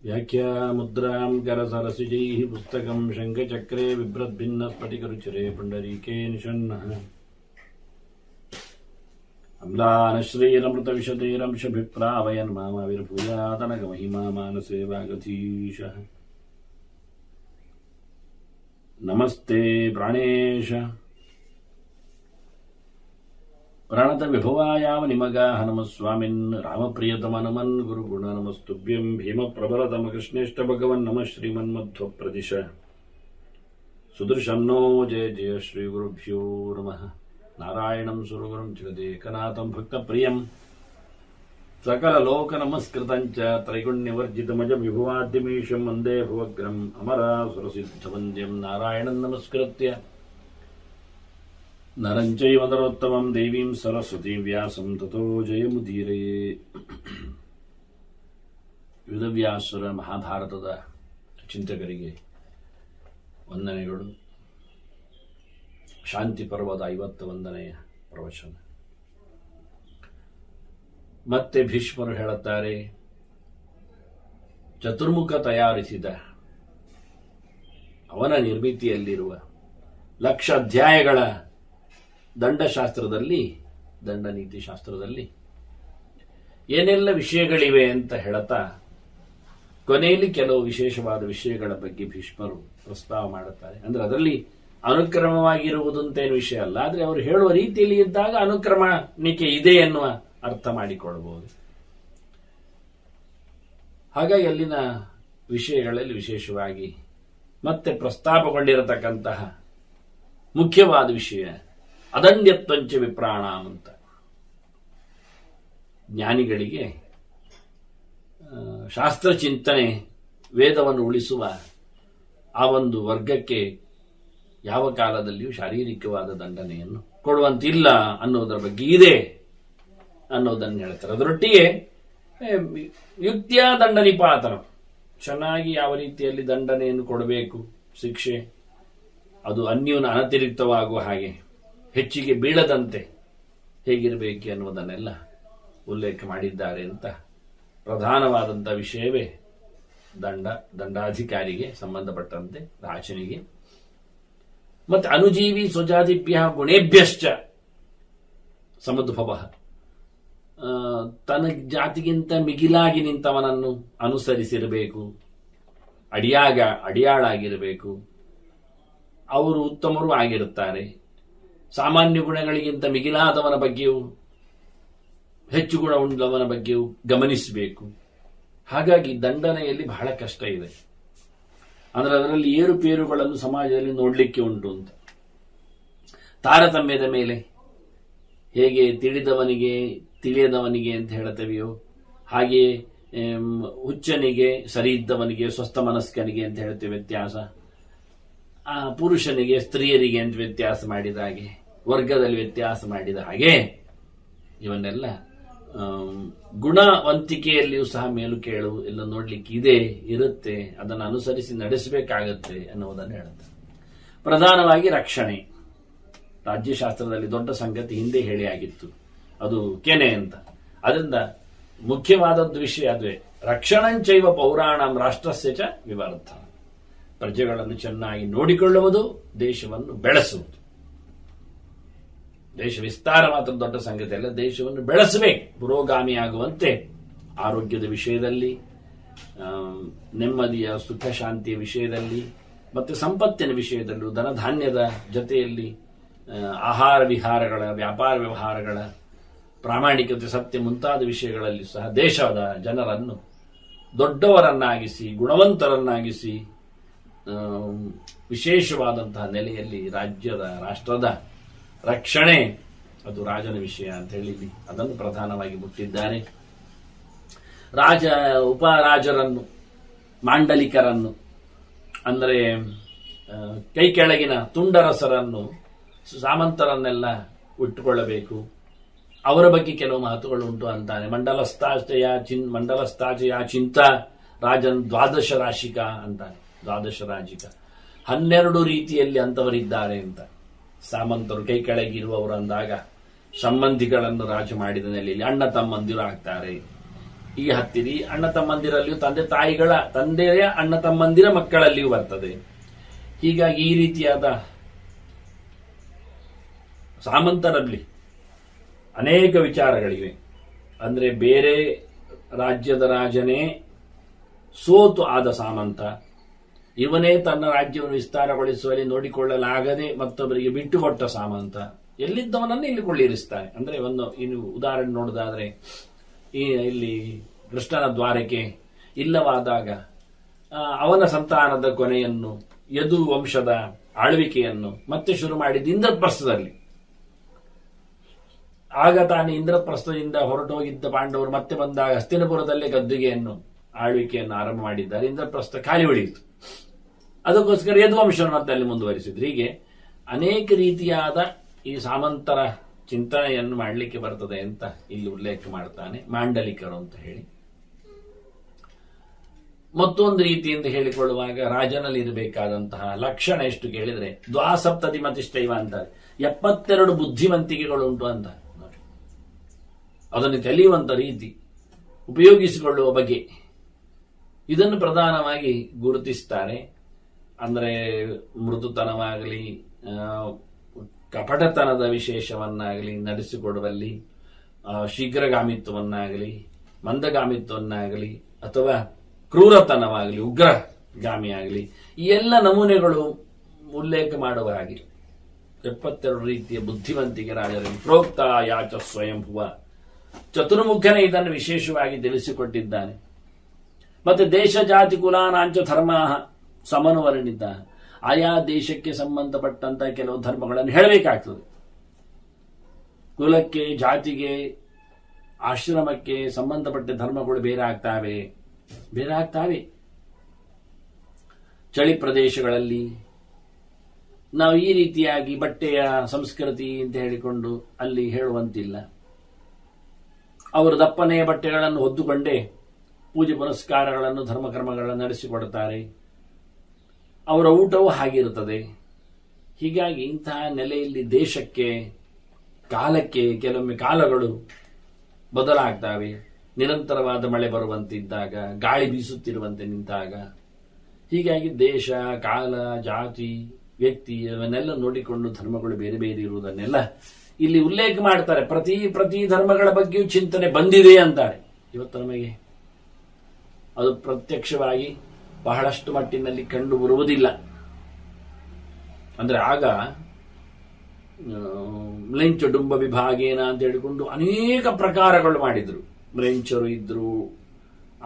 ವ್ಯಾಖ್ಯಾಮುದ್ರಾಂ ಕರಸರಸಿಜೈಃ ಪುಸ್ತಕಂ ಶಂಖಚಕ್ರೆ ಬಿಭ್ರದ್ಭಿನ್ನಸ್ಫಟಿಕರುಚಿರೆ ಪುಂಡರೀಕೆ ನಿಷನ್ನಃ ಅಮ್ಲಾನಶ್ರೀರಮೃತವಿಶತೈರಂಶಭಿಪ್ರಾವಯನ್ ಮಾಮಾವಿರ್ಭೂಯಾತನಗಮಹಿಮಾ ಮಾನಸೇ ವಾಗಧೀಶಃ. ನಮಸ್ತೆ ಪ್ರಾಣೇಶ ಪ್ರಾಣತ ವಿಭವಾಯಾಮ ನಿಮಗಾಹ ನಮಃ ಸ್ವಾಮಿನ್ ರಾಮಪ್ರಿಯತಮನಮನ್ ಗುರುಗುಣ ನಮಸ್ತುಭ್ಯಂ ಭೀಮಪ್ರಬಲತಮ ಕೃಷ್ಣೇಷ್ಟ ಭಗವನ್ ನಮಃ ಶ್ರೀಮನ್ಮಧ್ವ ಪ್ರದಿಶ ಸುದೃಶನ್ನೋ ಜಯ ಜಯ ಶ್ರೀ ಗುರುಭ್ಯೋ ನಮಃ. ನಾರಾಯಣಂ ಸುರಗುರುಂ ಜಗದೇಕನಾಥಂ ಭಕ್ತಪ್ರಿಯಂ ಸಕಲ ಲೋಕ ನಮಸ್ಕೃತಂಚ ತ್ರೈಗುಣ್ಯವರ್ಜಿತಮಜ ವಿಭುವಾದ್ಯಮೀಶಂ ವಂದೇ ಭುವಗ್ರಂ ಅಮರಾಸುರಸಿದ್ಧವಂದ್ಯಂ ನಾರಾಯಣಂ ನಮಸ್ಕೃತ್ಯ ನರಂಚೈವ ನರೋತ್ತಮಂ ದೇವೀಂ ಸರಸ್ವತೀ ವ್ಯಾಸಂ ತತೋ ಜಯಮುದೀರಯೇ. ವೇದವ್ಯಾಸರ ಮಹಾಭಾರತದ ಚಿಂತಕರಿಗೆ ವಂದನೆಗಳು. ಶಾಂತಿ ಪರ್ವದ 51ನೆಯ ಪ್ರವಚನ. ಮತ್ತೆ ಭೀಷ್ಮರು ಹೇಳುತ್ತಾರೆ, ಚತುರ್ಮುಖ ತಯಾರಿಸಿದ ಅವನ ನಿರ್ಮಿತಿಯಲ್ಲಿರುವ 1,00,000 ಅಧ್ಯಾಯಗಳ ದಂಡಶಾಸ್ತ್ರದಲ್ಲಿ, ದಂಡನೀತಿ ಶಾಸ್ತ್ರದಲ್ಲಿ ಏನೆಲ್ಲ ವಿಷಯಗಳಿವೆ ಅಂತ ಹೇಳುತ್ತಾ ಕೊನೆಯಲ್ಲಿ ಕೆಲವು ವಿಶೇಷವಾದ ವಿಷಯಗಳ ಬಗ್ಗೆ ಭೀಷ್ಮರು ಪ್ರಸ್ತಾವ ಮಾಡುತ್ತಾರೆ. ಅಂದ್ರೆ ಅದರಲ್ಲಿ ಅನುಕ್ರಮವಾಗಿರುವುದಂತೇನು ವಿಷಯ ಅಲ್ಲ, ಆದರೆ ಅವರು ಹೇಳುವ ರೀತಿಯಲ್ಲಿ ಇದ್ದಾಗ ಅನುಕ್ರಮಣಿಕೆ ಇದೆ ಎನ್ನುವ ಅರ್ಥ ಮಾಡಿಕೊಳ್ಳಬಹುದು. ಹಾಗಾಗಿ ಅಲ್ಲಿನ ವಿಷಯಗಳಲ್ಲಿ ವಿಶೇಷವಾಗಿ ಮತ್ತೆ ಪ್ರಸ್ತಾಪಗೊಂಡಿರತಕ್ಕಂತಹ ಮುಖ್ಯವಾದ ವಿಷಯ ಅದಂಡ್ಯತ್ವಂಚ ವಿಪ್ರಾಣಾಂ ಅಂತ. ಜ್ಞಾನಿಗಳಿಗೆ ಶಾಸ್ತ್ರ ಚಿಂತನೆ, ವೇದವನ್ನು ಉಳಿಸುವ ಆ ಒಂದು ವರ್ಗಕ್ಕೆ ಯಾವ ಕಾಲದಲ್ಲಿಯೂ ಶಾರೀರಿಕವಾದ ದಂಡನೆಯನ್ನು ಕೊಡುವಂತಿಲ್ಲ ಅನ್ನೋದರ ಬಗ್ಗೆ ಇದೆ ಅನ್ನೋದನ್ನು ಹೇಳ್ತಾರೆ. ಅದರೊಟ್ಟಿಗೆ ಯುಕ್ತಿಯ ದಂಡ ನಿಪಾತನ, ಚೆನ್ನಾಗಿ ಯಾವ ರೀತಿಯಲ್ಲಿ ದಂಡನೆಯನ್ನು ಕೊಡಬೇಕು, ಶಿಕ್ಷೆ ಅದು ಅನ್ಯೂನ ಅನತಿರಿಕ್ತವಾಗುವ ಹಾಗೆ ಹೆಚ್ಚಿಗೆ ಬೀಳದಂತೆ ಹೇಗಿರಬೇಕು ಅನ್ನುವುದನ್ನೆಲ್ಲ ಉಲ್ಲೇಖ ಮಾಡಿದ್ದಾರೆ ಅಂತ. ಪ್ರಧಾನವಾದಂಥ ವಿಷಯವೇ ದಂಡಾಧಿಕಾರಿಗೆ ಸಂಬಂಧಪಟ್ಟಂತೆ ರಾಜನಿಗೆ ಮತ್ತೆ ಅನುಜೀವಿ ಸ್ವಜಾತಿಭ್ಯ ಗುಣೇಭ್ಯಶ್ಚ ಸಮದ್ಭವ, ತನ್ನ ಜಾತಿಗಿಂತ ಮಿಗಿಲಾಗಿ ನಿಂತವನನ್ನು ಅನುಸರಿಸಿರಬೇಕು, ಅಡಿಯಾಳಾಗಿರಬೇಕು, ಅವರು ಉತ್ತಮರು ಆಗಿರುತ್ತಾರೆ. ಸಾಮಾನ್ಯ ಗುಣಗಳಿಗಿಂತ ಮಿಗಿಲಾದವನ ಬಗ್ಗೆಯೂ ಹೆಚ್ಚು ಗುಣ ಉಳ್ಳವನ ಬಗ್ಗೆಯೂ ಗಮನಿಸಬೇಕು. ಹಾಗಾಗಿ ದಂಡನೆಯಲ್ಲಿ ಬಹಳ ಕಷ್ಟ ಇದೆ. ಅಂದ್ರೆ ಅದರಲ್ಲಿ ಏರುಪೇರುಗಳನ್ನು ಸಮಾಜದಲ್ಲಿ ನೋಡಲಿಕ್ಕೆ ಉಂಟು ಅಂತ. ತಾರತಮ್ಯದ ಮೇಲೆ ಹೇಗೆ ತಿಳಿದವನಿಗೆ ತಿಳಿಯದವನಿಗೆ ಅಂತ ಹೇಳ್ತೇವೆಯೋ ಹಾಗೆಯೇ ಹುಚ್ಚನಿಗೆ ಸರಿ ಇದ್ದವನಿಗೆ ಸ್ವಸ್ಥ ಮನಸ್ಕನಿಗೆ ಅಂತ ಹೇಳ್ತೇವೆ ವ್ಯತ್ಯಾಸ, ಪುರುಷನಿಗೆ ಸ್ತ್ರೀಯರಿಗೆ ಅಂತ ವ್ಯತ್ಯಾಸ ಮಾಡಿದ ಹಾಗೆ, ವರ್ಗದಲ್ಲಿ ವ್ಯತ್ಯಾಸ ಮಾಡಿದ ಹಾಗೆ ಇವನ್ನೆಲ್ಲ ಗುಣವಂತಿಕೆಯಲ್ಲಿಯೂ ಸಹ ಮೇಲು ಕೇಳು ಎಲ್ಲ ನೋಡ್ಲಿಕ್ಕೆ ಇರುತ್ತೆ, ಅದನ್ನು ಅನುಸರಿಸಿ ನಡೆಸಬೇಕಾಗತ್ತೆ ಅನ್ನುವುದನ್ನು ಹೇಳುತ್ತೆ. ಪ್ರಧಾನವಾಗಿ ರಕ್ಷಣೆ, ರಾಜ್ಯಶಾಸ್ತ್ರದಲ್ಲಿ ದೊಡ್ಡ ಸಂಗತಿ ಹಿಂದೆ ಹೇಳಿ ಆಗಿತ್ತು, ಅದು ಕೆನೆ ಅಂತ. ಅದರಿಂದ ಮುಖ್ಯವಾದದ್ದು ವಿಷಯ ಅದುವೇ. ರಕ್ಷಣಂಚೈವ ಪೌರಾಣಂ ರಾಷ್ಟ್ರಸ್ಯ ಚ ವಿವರ್ಧನ, ಪ್ರಜೆಗಳನ್ನು ಚೆನ್ನಾಗಿ ನೋಡಿಕೊಳ್ಳುವುದು, ದೇಶವನ್ನು ಬೆಳೆಸುವುದು. ದೇಶ ವಿಸ್ತಾರ ಮಾತ್ರ ದೊಡ್ಡ ಸಂಗತಿ ಅಲ್ಲ, ದೇಶವನ್ನು ಬೆಳೆಸಬೇಕು, ಪುರೋಗಾಮಿಯಾಗುವಂತೆ ಆರೋಗ್ಯದ ವಿಷಯದಲ್ಲಿ, ನೆಮ್ಮದಿಯ ಸುಖ ಶಾಂತಿಯ ವಿಷಯದಲ್ಲಿ, ಮತ್ತೆ ಸಂಪತ್ತಿನ ವಿಷಯದಲ್ಲೂ, ಧನಧಾನ್ಯದ ಜೊತೆಯಲ್ಲಿ ಆಹಾರ ವಿಹಾರಗಳ, ವ್ಯಾಪಾರ ವ್ಯವಹಾರಗಳ, ಪ್ರಾಮಾಣಿಕತೆ, ಸತ್ಯ ಮುಂತಾದ ವಿಷಯಗಳಲ್ಲಿ ಸಹ ದೇಶದ ಜನರನ್ನು ದೊಡ್ಡವರನ್ನಾಗಿಸಿ, ಗುಣವಂತರನ್ನಾಗಿಸಿ, ವಿಶೇಷವಾದಂತಹ ನೆಲೆಯಲ್ಲಿ ರಾಷ್ಟ್ರದ ರಕ್ಷಣೆ ಅದು ರಾಜನ ವಿಷಯ ಅಂತ ಹೇಳಿ ಅದನ್ನು ಪ್ರಧಾನವಾಗಿ ಮುಟ್ಟಿದ್ದಾರೆ. ಉಪರಾಜರನ್ನು, ಮಾಂಡಲಿಕರನ್ನು, ಅಂದರೆ ಕೈ ಕೆಳಗಿನ ತುಂಡರಸರನ್ನು, ಸಾಮಂತರನ್ನೆಲ್ಲ ಇಟ್ಟುಕೊಳ್ಳಬೇಕು. ಅವರ ಬಗ್ಗೆ ಕೆಲವು ಮಾತುಗಳು ಉಂಟು ಅಂತಾನೆ. ಮಂಡಲಸ್ಥಾಚಯ ಚಿಂತ ರಾಜನ್ ದ್ವಾದಶ ರಾಶಿಕ ಅಂತಾನೆ. ದ್ವಾದಶ ರಾಜಿಕ 12 ರೀತಿಯಲ್ಲಿ ಅಂತವರಿದ್ದಾರೆ ಅಂತ. ಸಾಮಂತರು ಕೈ ಕೆಳಗಿರುವವರು ಅಂದಾಗ ಸಂಬಂಧಿಗಳನ್ನು ರಾಜ ಮಾಡಿದ ನೆಲೆಯಲ್ಲಿ ಅಣ್ಣ ತಮ್ಮಂದಿರು ಆಗ್ತಾರೆ. ಈ ಹತ್ತಿರಿ ಅಣ್ಣ ತಮ್ಮಂದಿರಲ್ಲಿಯೂ ತಂದೆಯ ಅಣ್ಣ ತಮ್ಮಂದಿರ ಮಕ್ಕಳಲ್ಲಿಯೂ ಬರ್ತದೆ. ಹೀಗಾಗಿ ಈ ರೀತಿಯಾದ ಸಾಮಂತರಲ್ಲಿ ಅನೇಕ ವಿಚಾರಗಳಿವೆ. ಅಂದ್ರೆ ಬೇರೆ ರಾಜ್ಯದ ರಾಜನೇ ಸೋತು ಆದ ಸಾಮಂತ, ಇವನೇ ತನ್ನ ರಾಜ್ಯವನ್ನು ವಿಸ್ತಾರಗೊಳಿಸುವಲ್ಲಿ ನೋಡಿಕೊಳ್ಳಲಾಗದೆ ಮತ್ತೊಬ್ಬರಿಗೆ ಬಿಟ್ಟುಕೊಟ್ಟ ಸಾಮಂತ, ಎಲ್ಲಿದ್ದವನನ್ನು ಇಲ್ಲಿ ಕೊಳ್ಳಿರಿಸ್ತಾನೆ. ಅಂದ್ರೆ ಇನ್ನು ಉದಾಹರಣೆ ನೋಡೋದಾದ್ರೆ, ಇಲ್ಲಿ ಕೃಷ್ಣನ ದ್ವಾರಕೆ ಇಲ್ಲವಾದಾಗ ಅವನ ಸಂತಾನದ ಕೊನೆಯನ್ನು, ಯದು ವಂಶದ ಆಳ್ವಿಕೆಯನ್ನು ಮತ್ತೆ ಶುರು ಮಾಡಿದ್ದು ಇಂದ್ರಪ್ರಸ್ಥದಲ್ಲಿ. ಆಗ ತಾನು ಇಂದ್ರಪ್ರಸ್ಥದಿಂದ ಹೊರಟೋಗಿದ್ದ ಪಾಂಡವರು ಮತ್ತೆ ಬಂದಾಗ ಹಸ್ತಿನಪುರದಲ್ಲೇ ಗದ್ದುಗೆಯನ್ನು ಆಳ್ವಿಕೆಯನ್ನು ಆರಂಭ ಮಾಡಿದ್ದಾರೆ. ಇಂದ್ರಪ್ರಸ್ಥ ಖಾಲಿ ಉಳಿಯಿತು. ಅದಕ್ಕೋಸ್ಕರ ಯದುವಂಶವನ್ನು ಮತ್ತೆ ಅಲ್ಲಿ ಮುಂದುವರಿಸಿದ್ರು. ಹೀಗೆ ಅನೇಕ ರೀತಿಯಾದ ಈ ಸಾಮಂತರ ಚಿಂತನೆಯನ್ನು ಮಾಡಲಿಕ್ಕೆ ಬರ್ತದೆ ಅಂತ ಇಲ್ಲಿ ಉಲ್ಲೇಖ ಮಾಡ್ತಾನೆ ಮಾಂಡಲಿಕರು ಅಂತ ಹೇಳಿ. ಮತ್ತೊಂದು ರೀತಿಯಿಂದ ಹೇಳಿಕೊಳ್ಳುವಾಗ ರಾಜನಲ್ಲಿ ಇರಬೇಕಾದಂತಹ ಲಕ್ಷಣ ಎಷ್ಟು ಕೇಳಿದ್ರೆ, ದ್ವಾಸಪ್ತತಿ ಮತಿಷ್ಠೈವ ಅಂತಾರೆ. 72 ಬುದ್ಧಿವಂತಿಕೆಗಳು ಉಂಟು ಅಂತ. ಅದನ್ನು ಕಲಿಯುವಂತ ರೀತಿ, ಉಪಯೋಗಿಸಿಕೊಳ್ಳುವ ಬಗೆ, ಇದನ್ನು ಪ್ರಧಾನವಾಗಿ ಗುರುತಿಸ್ತಾರೆ. ಅಂದರೆ ಮೃದುತನವಾಗಲಿ, ಕಪಟತನದ ವಿಶೇಷವನ್ನಾಗಲಿ ನಡೆಸಿಕೊಡುವಲ್ಲಿ, ಶೀಘ್ರಗಾಮಿತ್ವವನ್ನಾಗಲಿ, ಮಂದಗಾಮಿತ್ವವನ್ನಾಗಲಿ, ಅಥವಾ ಕ್ರೂರತನವಾಗಲಿ, ಉಗ್ರಗಾಮಿಯಾಗಲಿ, ಈ ಎಲ್ಲ ನಮೂನೆಗಳು ಉಲ್ಲೇಖ ಮಾಡುವ ಹಾಗೆ 72 ರೀತಿಯ ಬುದ್ಧಿವಂತಿಕೆ ರಾಜರಲ್ಲಿ ಪ್ರೋಕ್ತ ಯಾಚ ಸ್ವಯಂಭುವ. ಚತುರ್ಮುಖನೇ ಇದನ್ನು ವಿಶೇಷವಾಗಿ ತಿಳಿಸಿಕೊಟ್ಟಿದ್ದಾನೆ. ಮತ್ತೆ ದೇಶ ಜಾತಿ ಕುಲಾನಾಂಚ ಧರ್ಮ ಸಮನುವರ್ಣಿತ, ಆಯಾ ದೇಶಕ್ಕೆ ಸಂಬಂಧಪಟ್ಟಂತಹ ಕೆಲವು ಧರ್ಮಗಳನ್ನು ಹೇಳಬೇಕಾಗ್ತದೆ. ಕುಲಕ್ಕೆ, ಜಾತಿಗೆ, ಆಶ್ರಮಕ್ಕೆ ಸಂಬಂಧಪಟ್ಟ ಧರ್ಮಗಳು ಬೇರೆ ಆಗ್ತಾವೆ. ಚಳಿ ಪ್ರದೇಶಗಳಲ್ಲಿ ನಾವು ಈ ರೀತಿಯಾಗಿ ಬಟ್ಟೆಯ ಸಂಸ್ಕೃತಿ ಅಂತ ಹೇಳಿಕೊಂಡು ಅಲ್ಲಿ ಹೇಳುವಂತಿಲ್ಲ. ಅವರು ದಪ್ಪನೆಯ ಬಟ್ಟೆಗಳನ್ನು ಹೊದ್ದುಕೊಂಡೇ ಪೂಜೆ ಪುನಸ್ಕಾರಗಳನ್ನು, ಧರ್ಮಕರ್ಮಗಳನ್ನು ನಡೆಸಿಕೊಡುತ್ತಾರೆ. ಅವರ ಊಟವೂ ಹಾಗಿರುತ್ತದೆ. ಹೀಗಾಗಿ ಇಂತಹ ನೆಲೆಯಲ್ಲಿ ದೇಶಕ್ಕೆ, ಕಾಲಕ್ಕೆ ಕೆಲವೊಮ್ಮೆ ಕಾಲಗಳು ಬದಲಾಗ್ತವೆ. ನಿರಂತರವಾದ ಮಳೆ ಬರುವಂತಿದ್ದಾಗ, ಗಾಳಿ ಬೀಸುತ್ತಿರುವಂತೆ ನಿಂತಾಗ, ಹೀಗಾಗಿ ದೇಶ, ಕಾಲ, ಜಾತಿ, ವ್ಯಕ್ತಿ ಇವನ್ನೆಲ್ಲ ನೋಡಿಕೊಂಡು ಧರ್ಮಗಳು ಬೇರೆ ಬೇರೆ ಇರುವುದನ್ನೆಲ್ಲ ಇಲ್ಲಿ ಉಲ್ಲೇಖ ಮಾಡ್ತಾರೆ. ಪ್ರತಿ ಧರ್ಮಗಳ ಬಗ್ಗೆಯೂ ಚಿಂತನೆ ಬಂದಿದೆ ಅಂತಾರೆ. ಇವತ್ತು ನಮಗೆ ಅದು ಪ್ರತ್ಯಕ್ಷವಾಗಿ ಬಹಳಷ್ಟು ಮಟ್ಟಿನಲ್ಲಿ ಕಂಡು ಬರುವುದಿಲ್ಲ. ಅಂದ್ರೆ ಆಗ ಮ್ಲೇಂಚ ಡುಂಬ ವಿಭಾಗೇನ ಅಂತ ಹೇಳಿಕೊಂಡು ಅನೇಕ ಪ್ರಕಾರಗಳು ಮಾಡಿದ್ರು. ಮ್ಲೇಂಚರು ಇದ್ರು,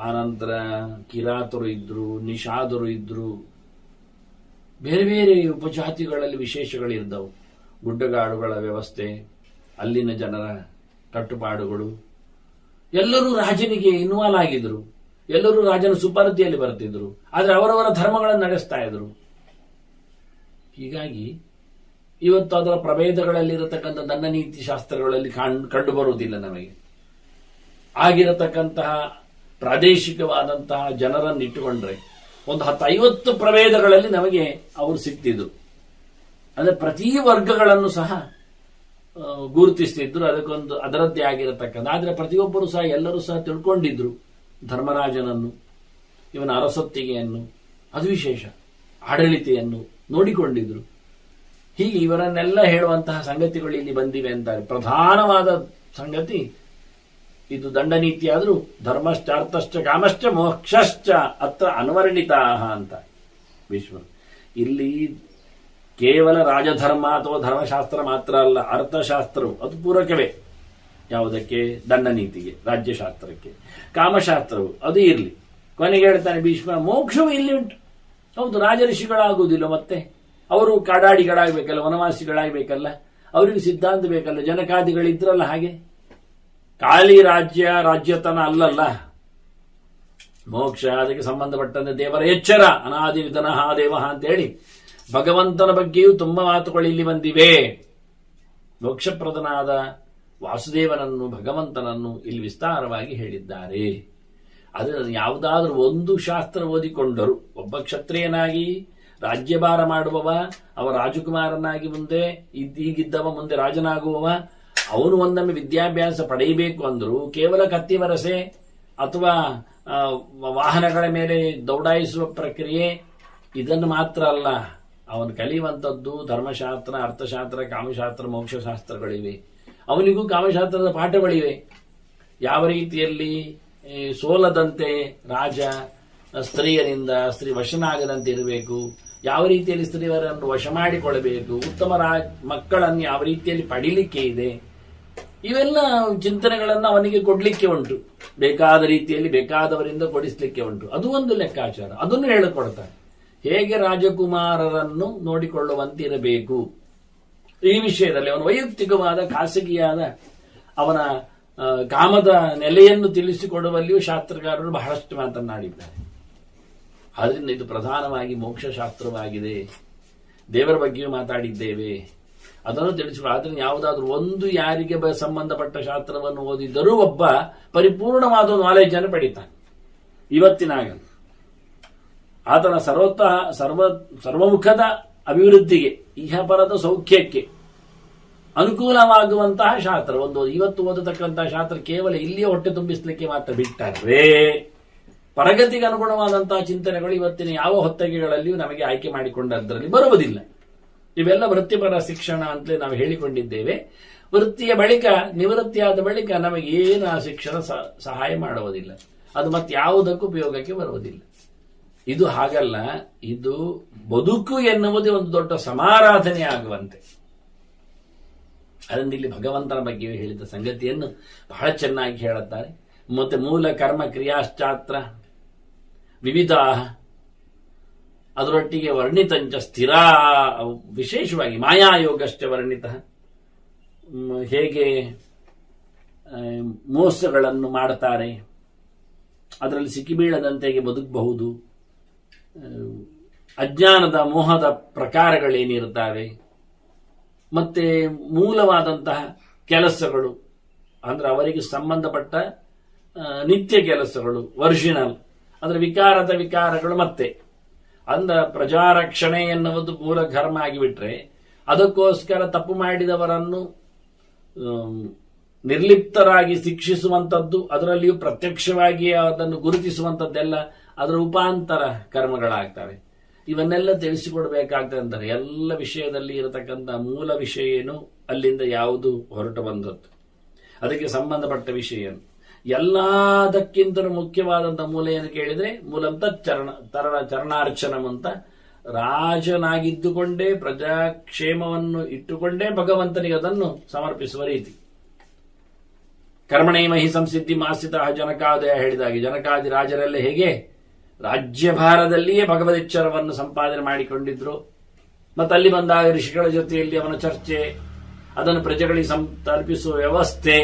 ಆನಂತರ ಕಿರಾತರು ಇದ್ರು, ನಿಷಾದರು ಇದ್ರು, ಬೇರೆ ಬೇರೆ ಉಪಜಾತಿಗಳಲ್ಲಿ ವಿಶೇಷಗಳಿದ್ದವು. ಗುಡ್ಡಗಾಡುಗಳ ವ್ಯವಸ್ಥೆ, ಅಲ್ಲಿನ ಜನರ ಕಟ್ಟುಪಾಡುಗಳು, ಎಲ್ಲರೂ ರಾಜನಿಗೆ ಇನ್ವಾಲ್ವ್ ಆಗಿದ್ರು. ಎಲ್ಲರೂ ರಾಜನ ಸುಪರ್ದಿಯಲ್ಲಿ ಬರ್ತಿದ್ರು. ಆದರೆ ಅವರವರ ಧರ್ಮಗಳನ್ನು ನಡೆಸ್ತಾ ಇದ್ರು. ಹೀಗಾಗಿ ಇವತ್ತು ಅದರ ಪ್ರಭೇದಗಳಲ್ಲಿರತಕ್ಕಂಥ ದಂಡನೀತಿ ಶಾಸ್ತ್ರಗಳಲ್ಲಿ ಕಂಡು ಬರುವುದಿಲ್ಲ ನಮಗೆ. ಆಗಿರತಕ್ಕಂತಹ ಪ್ರಾದೇಶಿಕವಾದಂತಹ ಜನರನ್ನು ಇಟ್ಟುಕೊಂಡ್ರೆ ಒಂದು 10-50 ಪ್ರಭೇದಗಳಲ್ಲಿ ನಮಗೆ ಅವರು ಸಿಗ್ತಿದ್ರು. ಅಂದ್ರೆ ಪ್ರತಿ ವರ್ಗಗಳನ್ನು ಸಹ ಗುರುತಿಸ್ತಿದ್ರು. ಅದಕ್ಕೊಂದು ಅದರದ್ದೇ ಆಗಿರತಕ್ಕಂಥ, ಆದ್ರೆ ಪ್ರತಿಯೊಬ್ಬರು ಸಹ ಎಲ್ಲರೂ ಸಹ ತಿಳ್ಕೊಂಡಿದ್ರು ಧರ್ಮರಾಜನನ್ನು, ಇವನ ಅರಸೊತ್ತಿಗೆಯನ್ನು, ಅದು ವಿಶೇಷ, ಆಡಳಿತೆಯನ್ನು ನೋಡಿಕೊಂಡಿದ್ರು. ಹೀಗೆ ಇವರನ್ನೆಲ್ಲ ಹೇಳುವಂತಹ ಸಂಗತಿಗಳು ಇಲ್ಲಿ ಬಂದಿವೆ ಅಂತಾರೆ. ಪ್ರಧಾನವಾದ ಸಂಗತಿ ಇದು ದಂಡನೀತಿ ಆದರೂ ಧರ್ಮಶ್ಚಾರ್ಥಶ್ಚ ಕಾಮಶ್ಚ ಮೋಕ್ಷಶ್ಚ ಅತ್ರ ಅನ್ವರ್ಣಿತಾ ಅಂತ ವಿಶ್ವ. ಇಲ್ಲಿ ಕೇವಲ ರಾಜಧರ್ಮ ಅಥವಾ ಧರ್ಮಶಾಸ್ತ್ರ ಮಾತ್ರ ಅಲ್ಲ, ಅರ್ಥಶಾಸ್ತ್ರವು ಅದು ಪೂರಕವೇ. ಯಾವುದಕ್ಕೆ? ದಂಡನೀತಿಗೆ, ರಾಜ್ಯಶಾಸ್ತ್ರಕ್ಕೆ. ಕಾಮಶಾಸ್ತ್ರವು ಅದು ಇರಲಿ. ಕೊನೆಗೆ ಹೇಳ್ತಾನೆ ಭೀಷ್ಮ, ಮೋಕ್ಷವು ಇಲ್ಲಿ ಉಂಟು. ಹೌದು, ರಾಜಋಷಿಗಳಾಗುವುದಿಲ್ಲ, ಮತ್ತೆ ಅವರು ಕಾಡಾಡಿಗಳಾಗಬೇಕಲ್ಲ, ವನವಾಸಿಗಳಾಗಬೇಕಲ್ಲ, ಅವರಿಗೆ ಸಿದ್ಧಾಂತ ಬೇಕಲ್ಲ. ಜನಕಾದಿಗಳಿದ್ರಲ್ಲ ಹಾಗೆ. ಖಾಲಿ ರಾಜ್ಯತನ ಅಲ್ಲಲ್ಲ, ಮೋಕ್ಷ ಅದಕ್ಕೆ ಸಂಬಂಧಪಟ್ಟಂತೆ ದೇವರ ಎಚ್ಚರ, ಅನಾದಿ ವಿಧನಃ ದೇವ ಅಂತ ಹೇಳಿ ಭಗವಂತನ ಬಗ್ಗೆಯೂ ತುಂಬಾ ಮಾತುಗಳು ಇಲ್ಲಿ ಬಂದಿವೆ. ಮೋಕ್ಷಪ್ರದನಾದ ವಾಸುದೇವನನ್ನು, ಭಗವಂತನನ್ನು ಇಲ್ಲಿ ವಿಸ್ತಾರವಾಗಿ ಹೇಳಿದ್ದಾರೆ. ಅದನ್ನು ಯಾವುದಾದ್ರೂ ಒಂದು ಶಾಸ್ತ್ರ ಓದಿಕೊಂಡರು, ಒಬ್ಬ ಕ್ಷತ್ರಿಯನಾಗಿ ರಾಜ್ಯಭಾರ ಮಾಡುವವ, ಅವ ರಾಜಕುಮಾರನಾಗಿ ಮುಂದೆ ಈಗಿದ್ದವ ಮುಂದೆ ರಾಜನಾಗುವವ, ಅವನು ಒಂದೊಮ್ಮೆ ವಿದ್ಯಾಭ್ಯಾಸ ಪಡೆಯಬೇಕು ಅಂದ್ರು ಕೇವಲ ಕತ್ತಿ ವರಸೆ ಅಥವಾ ವಾಹನಗಳ ಮೇಲೆ ದೌಡಾಯಿಸುವ ಪ್ರಕ್ರಿಯೆ ಇದನ್ನು ಮಾತ್ರ ಅಲ್ಲ, ಅವನು ಕಲಿಯುವಂಥದ್ದು ಧರ್ಮಶಾಸ್ತ್ರ, ಅರ್ಥಶಾಸ್ತ್ರ, ಕಾಮಶಾಸ್ತ್ರ, ಮೋಕ್ಷಶಾಸ್ತ್ರಗಳಿವೆ. ಅವನಿಗೂ ಕಾಮಶಾಸ್ತ್ರದ ಪಾಠಗಳಿವೆ. ಯಾವ ರೀತಿಯಲ್ಲಿ ಸೋಲದಂತೆ ರಾಜ ಸ್ತ್ರೀಯರಿಂದ ಸ್ತ್ರೀ ವಶನಾಗದಂತೆ ಇರಬೇಕು, ಯಾವ ರೀತಿಯಲ್ಲಿ ಸ್ತ್ರೀಯರನ್ನು ವಶ ಮಾಡಿಕೊಳ್ಳಬೇಕು, ಉತ್ತಮ ಮಕ್ಕಳನ್ನು ಯಾವ ರೀತಿಯಲ್ಲಿ ಪಡಿಲಿಕ್ಕೆ ಇದೆ, ಇವೆಲ್ಲ ಚಿಂತನೆಗಳನ್ನು ಅವನಿಗೆ ಕೊಡ್ಲಿಕ್ಕೆ ಉಂಟು. ಬೇಕಾದ ರೀತಿಯಲ್ಲಿ ಬೇಕಾದವರಿಂದ ಕೊಡಿಸ್ಲಿಕ್ಕೆ ಉಂಟು. ಅದು ಒಂದು ಲೆಕ್ಕಾಚಾರ. ಅದನ್ನು ಹೇಳಿಕೊಡ್ತಾರೆ. ಹೇಗೆ ರಾಜಕುಮಾರರನ್ನು ನೋಡಿಕೊಳ್ಳುವಂತಿರಬೇಕು ಈ ವಿಷಯದಲ್ಲಿ ಅವನ ವೈಯಕ್ತಿಕವಾದ ಖಾಸಗಿಯಾದ ಅವನ ಕಾಮದ ನೆಲೆಯನ್ನು ತಿಳಿಸಿಕೊಡುವಲ್ಲಿಯೂ ಶಾಸ್ತ್ರಕಾರರು ಬಹಳಷ್ಟು ಮಾತನಾಡಿದ್ದಾರೆ. ಆದ್ರಿಂದ ಇದು ಪ್ರಧಾನವಾಗಿ ಮೋಕ್ಷಶಾಸ್ತ್ರವಾಗಿದೆ. ದೇವರ ಬಗ್ಗೆಯೂ ಮಾತಾಡಿದ್ದೇವೆ, ಅದನ್ನು ತಿಳಿಸಿಕೊಳ್ಳ. ಆದ್ರಿಂದ ಯಾವುದಾದ್ರೂ ಒಂದು ಯಾರಿಗೆ ಸಂಬಂಧಪಟ್ಟ ಶಾಸ್ತ್ರವನ್ನು ಓದಿದ್ದರೂ ಒಬ್ಬ ಪರಿಪೂರ್ಣವಾದ ನಾಲೆಜ್ ಅನ್ನು ಪಡಿತಾನೆ. ಇವತ್ತಿನಾಗ ಆತನ ಸರ್ವಮುಖದ ಅಭಿವೃದ್ಧಿಗೆ, ಇಹಪರದ ಸೌಖ್ಯಕ್ಕೆ ಅನುಕೂಲವಾಗುವಂತಹ ಶಾಸ್ತ್ರ ಒಂದು ಇವತ್ತು ಓದತಕ್ಕಂತಹ ಶಾಸ್ತ್ರ ಕೇವಲ ಇಲ್ಲಿಯೇ ಹೊಟ್ಟೆ ತುಂಬಿಸಲಿಕ್ಕೆ ಮಾತ್ರ ಬಿಟ್ಟರೆ ಪ್ರಗತಿಗೆ ಅನುಗುಣವಾದಂತಹ ಚಿಂತನೆಗಳು ಇವತ್ತಿನ ಯಾವ ಹೊತ್ತಗೆಗಳಲ್ಲಿಯೂ ನಮಗೆ ಆಯ್ಕೆ ಮಾಡಿಕೊಂಡದ್ರಲ್ಲಿ ಬರುವುದಿಲ್ಲ. ಇವೆಲ್ಲ ವೃತ್ತಿಪರ ಶಿಕ್ಷಣ ಅಂತಲೇ ನಾವು ಹೇಳಿಕೊಂಡಿದ್ದೇವೆ. ವೃತ್ತಿಯ ಬಳಿಕ ನಿವೃತ್ತಿಯಾದ ಬಳಿಕ ನಮಗೆ ಏನು ಆ ಶಿಕ್ಷಣ ಸಹಾಯ ಮಾಡುವುದಿಲ್ಲ. ಅದು ಮತ್ತೆ ಯಾವುದಕ್ಕೂ ಉಪಯೋಗಕ್ಕೆ ಬರುವುದಿಲ್ಲ. ಇದು ಹಾಗಲ್ಲ. ಇದು ಬದುಕು ಎನ್ನುವುದೇ ಒಂದು ದೊಡ್ಡ ಸಮಾರಾಧನೆ ಆಗುವಂತೆ. ಅದರಿಂದ ಇಲ್ಲಿ ಭಗವಂತನ ಬಗ್ಗೆ ಹೇಳಿದ ಸಂಗತಿಯನ್ನು ಬಹಳ ಚೆನ್ನಾಗಿ ಹೇಳುತ್ತಾರೆ. ಮತ್ತೆ ಮೂಲ ಕರ್ಮ ಕ್ರಿಯಾಶ್ಚಾತ್ರ ವಿವಿಧ, ಅದರೊಟ್ಟಿಗೆ ವರ್ಣಿತಂಚ ಸ್ಥಿರ, ವಿಶೇಷವಾಗಿ ಮಾಯಾಯೋಗಶ್ಚ ವರ್ಣಿತ, ಹೇಗೆ ಮೋಸಗಳನ್ನು ಮಾಡುತ್ತಾರೆ, ಅದರಲ್ಲಿ ಸಿಕ್ಕಿಬೀಳದಂತೆ ಹೇಗೆ ಬದುಕಬಹುದು, ಅಜ್ಞಾನದ ಮೋಹದ ಪ್ರಕಾರಗಳೇನಿರುತ್ತವೆ, ಮತ್ತೆ ಮೂಲವಾದಂತಹ ಕೆಲಸಗಳು ಅಂದ್ರೆ ಅವರಿಗೆ ಸಂಬಂಧಪಟ್ಟ ನಿತ್ಯ ಕೆಲಸಗಳು, ಒರಿಜಿನಲ್, ಅದರ ವಿಕಾರಗಳು, ಮತ್ತೆ ಅಂದ ಪ್ರಜಾರಕ್ಷಣೆ ಎನ್ನುವುದು ಮೂಲ ಧರ್ಮ ಆಗಿಬಿಟ್ರೆ ಅದಕ್ಕೋಸ್ಕರ ತಪ್ಪು ಮಾಡಿದವರನ್ನು ನಿರ್ಲಿಪ್ತರಾಗಿ ಶಿಕ್ಷಿಸುವಂಥದ್ದು, ಅದರಲ್ಲಿಯೂ ಪ್ರತ್ಯಕ್ಷವಾಗಿ ಅದನ್ನು ಗುರುತಿಸುವಂಥದ್ದೆಲ್ಲ ಅದರ ಉಪಾಂತರ ಕರ್ಮಗಳಾಗ್ತವೆ. ಇವನ್ನೆಲ್ಲ ತಿಳಿಸಿಕೊಡ್ಬೇಕಾಗ್ತದೆ ಅಂತಾರೆ. ಎಲ್ಲ ವಿಷಯದಲ್ಲಿ ಇರತಕ್ಕಂಥ ಮೂಲ ವಿಷಯ ಏನು, ಅಲ್ಲಿಂದ ಯಾವುದು ಹೊರಟು ಬಂದದ್ದು, ಅದಕ್ಕೆ ಸಂಬಂಧಪಟ್ಟ ವಿಷಯ. ಎಲ್ಲದಕ್ಕಿಂತಲೂ ಮುಖ್ಯವಾದಂಥ ಮೂಲ ಏನು ಕೇಳಿದ್ರೆ ಮೂಲಂತ ಚರಣಾರ್ಚನಂ ಅಂತ, ರಾಜನಾಗಿದ್ದುಕೊಂಡೇ ಪ್ರಜಾಕ್ಷೇಮವನ್ನು ಇಟ್ಟುಕೊಂಡೇ ಭಗವಂತನಿಗೆ ಅದನ್ನು ಸಮರ್ಪಿಸುವ ರೀತಿ. ಕರ್ಮಣೇಮಹಿ ಸಂಸಿದ್ಧಿ ಮಾಸಿತ ಜನಕಾದಯ ಹೇಳಿದಾಗೆ ಜನಕಾದಿ ರಾಜರೆಲ್ಲ ಹೇಗೆ ರಾಜ್ಯಭಾರದಲ್ಲಿಯೇ ಭಗವದೆಚ್ಚರವನ್ನು ಸಂಪಾದನೆ ಮಾಡಿಕೊಂಡಿದ್ರು. ಮತ್ತು ಅಲ್ಲಿ ಬಂದಾಗ ಋಷಿಗಳ ಜೊತೆಯಲ್ಲಿ ಅವನ ಚರ್ಚೆ, ಅದನ್ನು ಪ್ರಜೆಗಳಿಗೆ ತಲುಪಿಸುವ ವ್ಯವಸ್ಥೆ,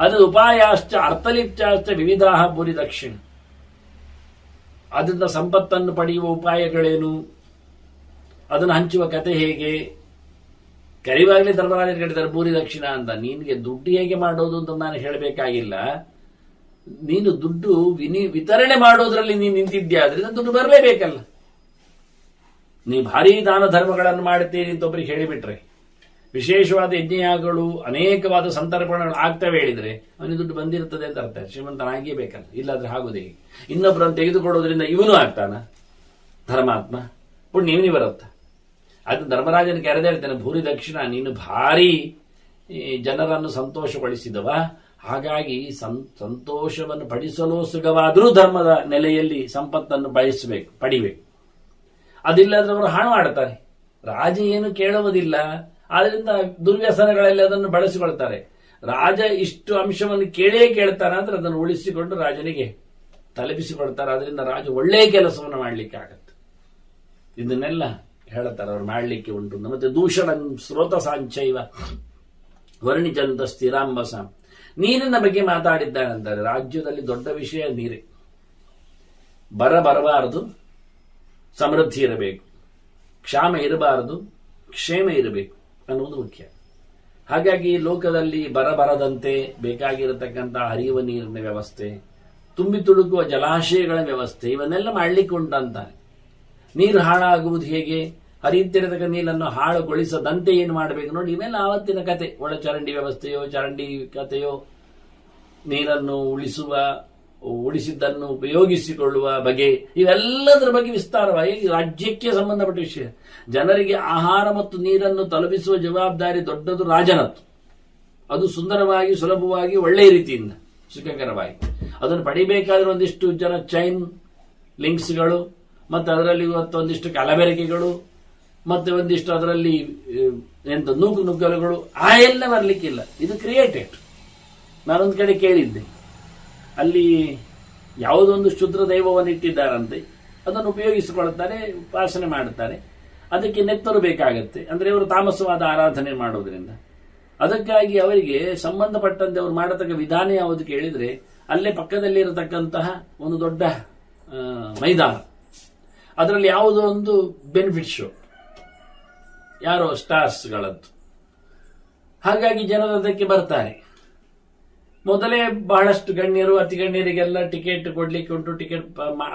ಅದು ಉಪಾಯಾಶ್ಚ ಅರ್ಥಲಿಪ್ತಾಶ್ಚ ವಿವಿಧ ಭೂರಿ ದಕ್ಷಿಣ. ಅದರಿಂದ ಸಂಪತ್ತನ್ನು ಪಡೆಯುವ ಉಪಾಯಗಳೇನು, ಅದನ್ನು ಹಂಚುವ ಕತೆ ಹೇಗೆ. ಕರಿವಾಗಲೇ ಧರ್ಮರಾಜರು ಹೇಳಿದ್ದಾರೆ ಭೂರಿ ದಕ್ಷಿಣ ಅಂತ. ನಿನಗೆ ದುಡ್ಡು ಹೇಗೆ ಮಾಡೋದು ಅಂತ ನಾನು ಹೇಳಬೇಕಾಗಿಲ್ಲ. ನೀನು ದುಡ್ಡು ವಿತರಣೆ ಮಾಡೋದ್ರಲ್ಲಿ ನೀನು ನಿಂತಿದ್ಯಾ, ಆದ್ರಿಂದ ದುಡ್ಡು ಬರಲೇಬೇಕಲ್ಲ. ನೀ ಭಾರೀ ದಾನ ಧರ್ಮಗಳನ್ನು ಮಾಡುತ್ತೀರಿ ಅಂತ ಒಬ್ಬರಿಗೆ ಹೇಳಿಬಿಟ್ರೆ, ವಿಶೇಷವಾದ ಯಜ್ಞಯಾಗಗಳು ಅನೇಕವಾದ ಸಂತರ್ಪಣೆಗಳು ಆಗ್ತವೆ ಹೇಳಿದ್ರೆ ಅವನಿಗೆ ದುಡ್ಡು ಬಂದಿರುತ್ತದೆ ಅಂತ ಅರ್ಥ. ಶ್ರೀಮಂತನಾಗಿಯೇ ಬೇಕಲ್ಲ, ಇಲ್ಲಾದ್ರೆ ಆಗುದೇ. ಇನ್ನೊಬ್ಬರನ್ನು ತೆಗೆದುಕೊಡೋದ್ರಿಂದ ಇವನು ಆಗ್ತಾನ ಧರ್ಮಾತ್ಮ, ಪುಣ್ಯ ಇವನಿ ಬರುತ್ತ. ಅದು ಧರ್ಮರಾಜನ ಕರೆದೇ ಹೇಳ್ತಾನೆ, ಭೂರಿ ದಕ್ಷಿಣ, ನೀನು ಭಾರಿ ಜನರನ್ನು ಸಂತೋಷಪಡಿಸಿದವ, ಹಾಗಾಗಿ ಸಂತೋಷವನ್ನು ಪಡಿಸಲು ಸುಗವಾದರೂ ಧರ್ಮದ ನೆಲೆಯಲ್ಲಿ ಸಂಪತ್ತನ್ನು ಪಡಿಬೇಕು. ಅದಿಲ್ಲದ್ರೆ ಅವರು ಹಾಳು ಮಾಡುತ್ತಾರೆ. ರಾಜ ಏನು ಕೇಳುವುದಿಲ್ಲ, ಆದ್ರಿಂದ ದುರ್ವ್ಯಸನಗಳಲ್ಲಿ ಅದನ್ನು ಬಳಸಿಕೊಳ್ತಾರೆ. ರಾಜ ಇಷ್ಟು ಅಂಶವನ್ನು ಕೇಳ್ತಾನೆ ಅಂದ್ರೆ ಅದನ್ನು ಉಳಿಸಿಕೊಂಡು ರಾಜನಿಗೆ ತಲುಪಿಸಿಕೊಳ್ತಾರೆ. ಅದರಿಂದ ರಾಜ ಒಳ್ಳೆಯ ಕೆಲಸವನ್ನು ಮಾಡಲಿಕ್ಕೆ ಆಗತ್ತೆ. ಇದನ್ನೆಲ್ಲ ಹೇಳ್ತಾರೆ, ಅವ್ರು ಮಾಡಲಿಕ್ಕೆ ಉಂಟು. ಮತ್ತೆ ದೂಷಣ ಸ್ರೋತ ಸಾಂಚೈವ ವರ್ಣಿಜಂತ ಸ್ಥಿರಾಂಬಸ, ನೀರಿನ ಬಗ್ಗೆ ಮಾತಾಡಿದ್ದಾನಂತಾರೆ. ರಾಜ್ಯದಲ್ಲಿ ದೊಡ್ಡ ವಿಷಯ ನೀರೇ. ಬರಬಾರದು, ಸಮೃದ್ಧಿ ಇರಬೇಕು, ಕ್ಷಾಮ ಇರಬಾರದು, ಕ್ಷೇಮ ಇರಬೇಕು ಅನ್ನುವುದು ಮುಖ್ಯ. ಹಾಗಾಗಿ ಲೋಕದಲ್ಲಿ ಬರಬರದಂತೆ ಬೇಕಾಗಿರತಕ್ಕಂತಹ ಹರಿಯುವ ನೀರಿನ ವ್ಯವಸ್ಥೆ, ತುಂಬಿ ತುಳುಕುವ ಜಲಾಶಯಗಳ ವ್ಯವಸ್ಥೆ, ಇವನ್ನೆಲ್ಲ ಮಾಡಲಿಕ್ಕೆ ಉಂಟಂತಾನೆ. ನೀರು ಹಾಳಾಗುವುದು ಹೇಗೆ, ಹರಿಯುತ್ತಿರತಕ್ಕ ನೀರನ್ನು ಹಾಳುಗೊಳಿಸದಂತೆ ಏನು ಮಾಡಬೇಕು ನೋಡಿ. ಇವೆಲ್ಲ ಆವತ್ತಿನ ಕತೆ. ಒಳಚರಂಡಿ ವ್ಯವಸ್ಥೆಯೋ, ಚರಂಡಿ ಕಥೆಯೋ, ನೀರನ್ನು ಉಳಿಸಿದ್ದನ್ನು ಉಪಯೋಗಿಸಿಕೊಳ್ಳುವ ಬಗೆ, ಇವೆಲ್ಲದರ ಬಗ್ಗೆ ವಿಸ್ತಾರವಾಗಿ ರಾಜ್ಯಕ್ಕೆ ಸಂಬಂಧಪಟ್ಟ ವಿಷಯ. ಜನರಿಗೆ ಆಹಾರ ಮತ್ತು ನೀರನ್ನು ತಲುಪಿಸುವ ಜವಾಬ್ದಾರಿ ದೊಡ್ಡದು ರಾಜನತ್ತು. ಅದು ಸುಂದರವಾಗಿ, ಸುಲಭವಾಗಿ, ಒಳ್ಳೆಯ ರೀತಿಯಿಂದ, ಸುಖಕರವಾಗಿ ಅದನ್ನು ಪಡಿಬೇಕಾದ್ರೆ ಒಂದಿಷ್ಟು ಜನ ಚೈನ್ ಲಿಂಕ್ಸ್ಗಳು, ಮತ್ತೆ ಅದರಲ್ಲಿ ಒಂದಿಷ್ಟು ಕಲಬೆರಕೆಗಳು, ಮತ್ತೆ ಒಂದಿಷ್ಟು ಅದರಲ್ಲಿ ನುಗ್ಗಲುಗಳು ಆ ಎಲ್ಲ ಬರಲಿಕ್ಕಿಲ್ಲ. ಇದು ಕ್ರಿಯೇಟೆಡ್. ನಾನೊಂದು ಕಡೆ ಕೇಳಿದ್ದೆ, ಅಲ್ಲಿ ಯಾವುದೊಂದು ಶುದ್ರ ದೈವವನ್ನು ಇಟ್ಟಿದ್ದಾರಂತೆ, ಅದನ್ನು ಉಪಯೋಗಿಸಿಕೊಳ್ಳುತ್ತಾರೆ, ಉಪಾಸನೆ ಮಾಡುತ್ತಾರೆ. ಅದಕ್ಕೆ ನೆತ್ತರು ಬೇಕಾಗತ್ತೆ, ಅಂದ್ರೆ ಇವರು ತಾಮಸವಾದ ಆರಾಧನೆ ಮಾಡೋದ್ರಿಂದ. ಅದಕ್ಕಾಗಿ ಅವರಿಗೆ ಸಂಬಂಧಪಟ್ಟಂತೆ ಅವರು ಮಾಡತಕ್ಕ ವಿಧಾನ ಯಾವುದು ಕೇಳಿದ್ರೆ, ಅಲ್ಲೇ ಪಕ್ಕದಲ್ಲಿ ಇರತಕ್ಕಂತಹ ಒಂದು ದೊಡ್ಡ ಮೈದಾನ, ಅದರಲ್ಲಿ ಯಾವುದೋ ಒಂದು ಬೆನಿಫಿಟ್ ಶೋ, ಯಾರೋ ಸ್ಟಾರ್ಸ್ಗಳದ್ದು. ಹಾಗಾಗಿ ಜನರು ಅದಕ್ಕೆ ಬರ್ತಾರೆ. ಮೊದಲೇ ಬಹಳಷ್ಟು ಗಣ್ಯರು, ಅತಿ ಗಣ್ಯರಿಗೆಲ್ಲ ಟಿಕೆಟ್ ಕೊಡ್ಲಿಕ್ಕೆ ಉಂಟು. ಟಿಕೆಟ್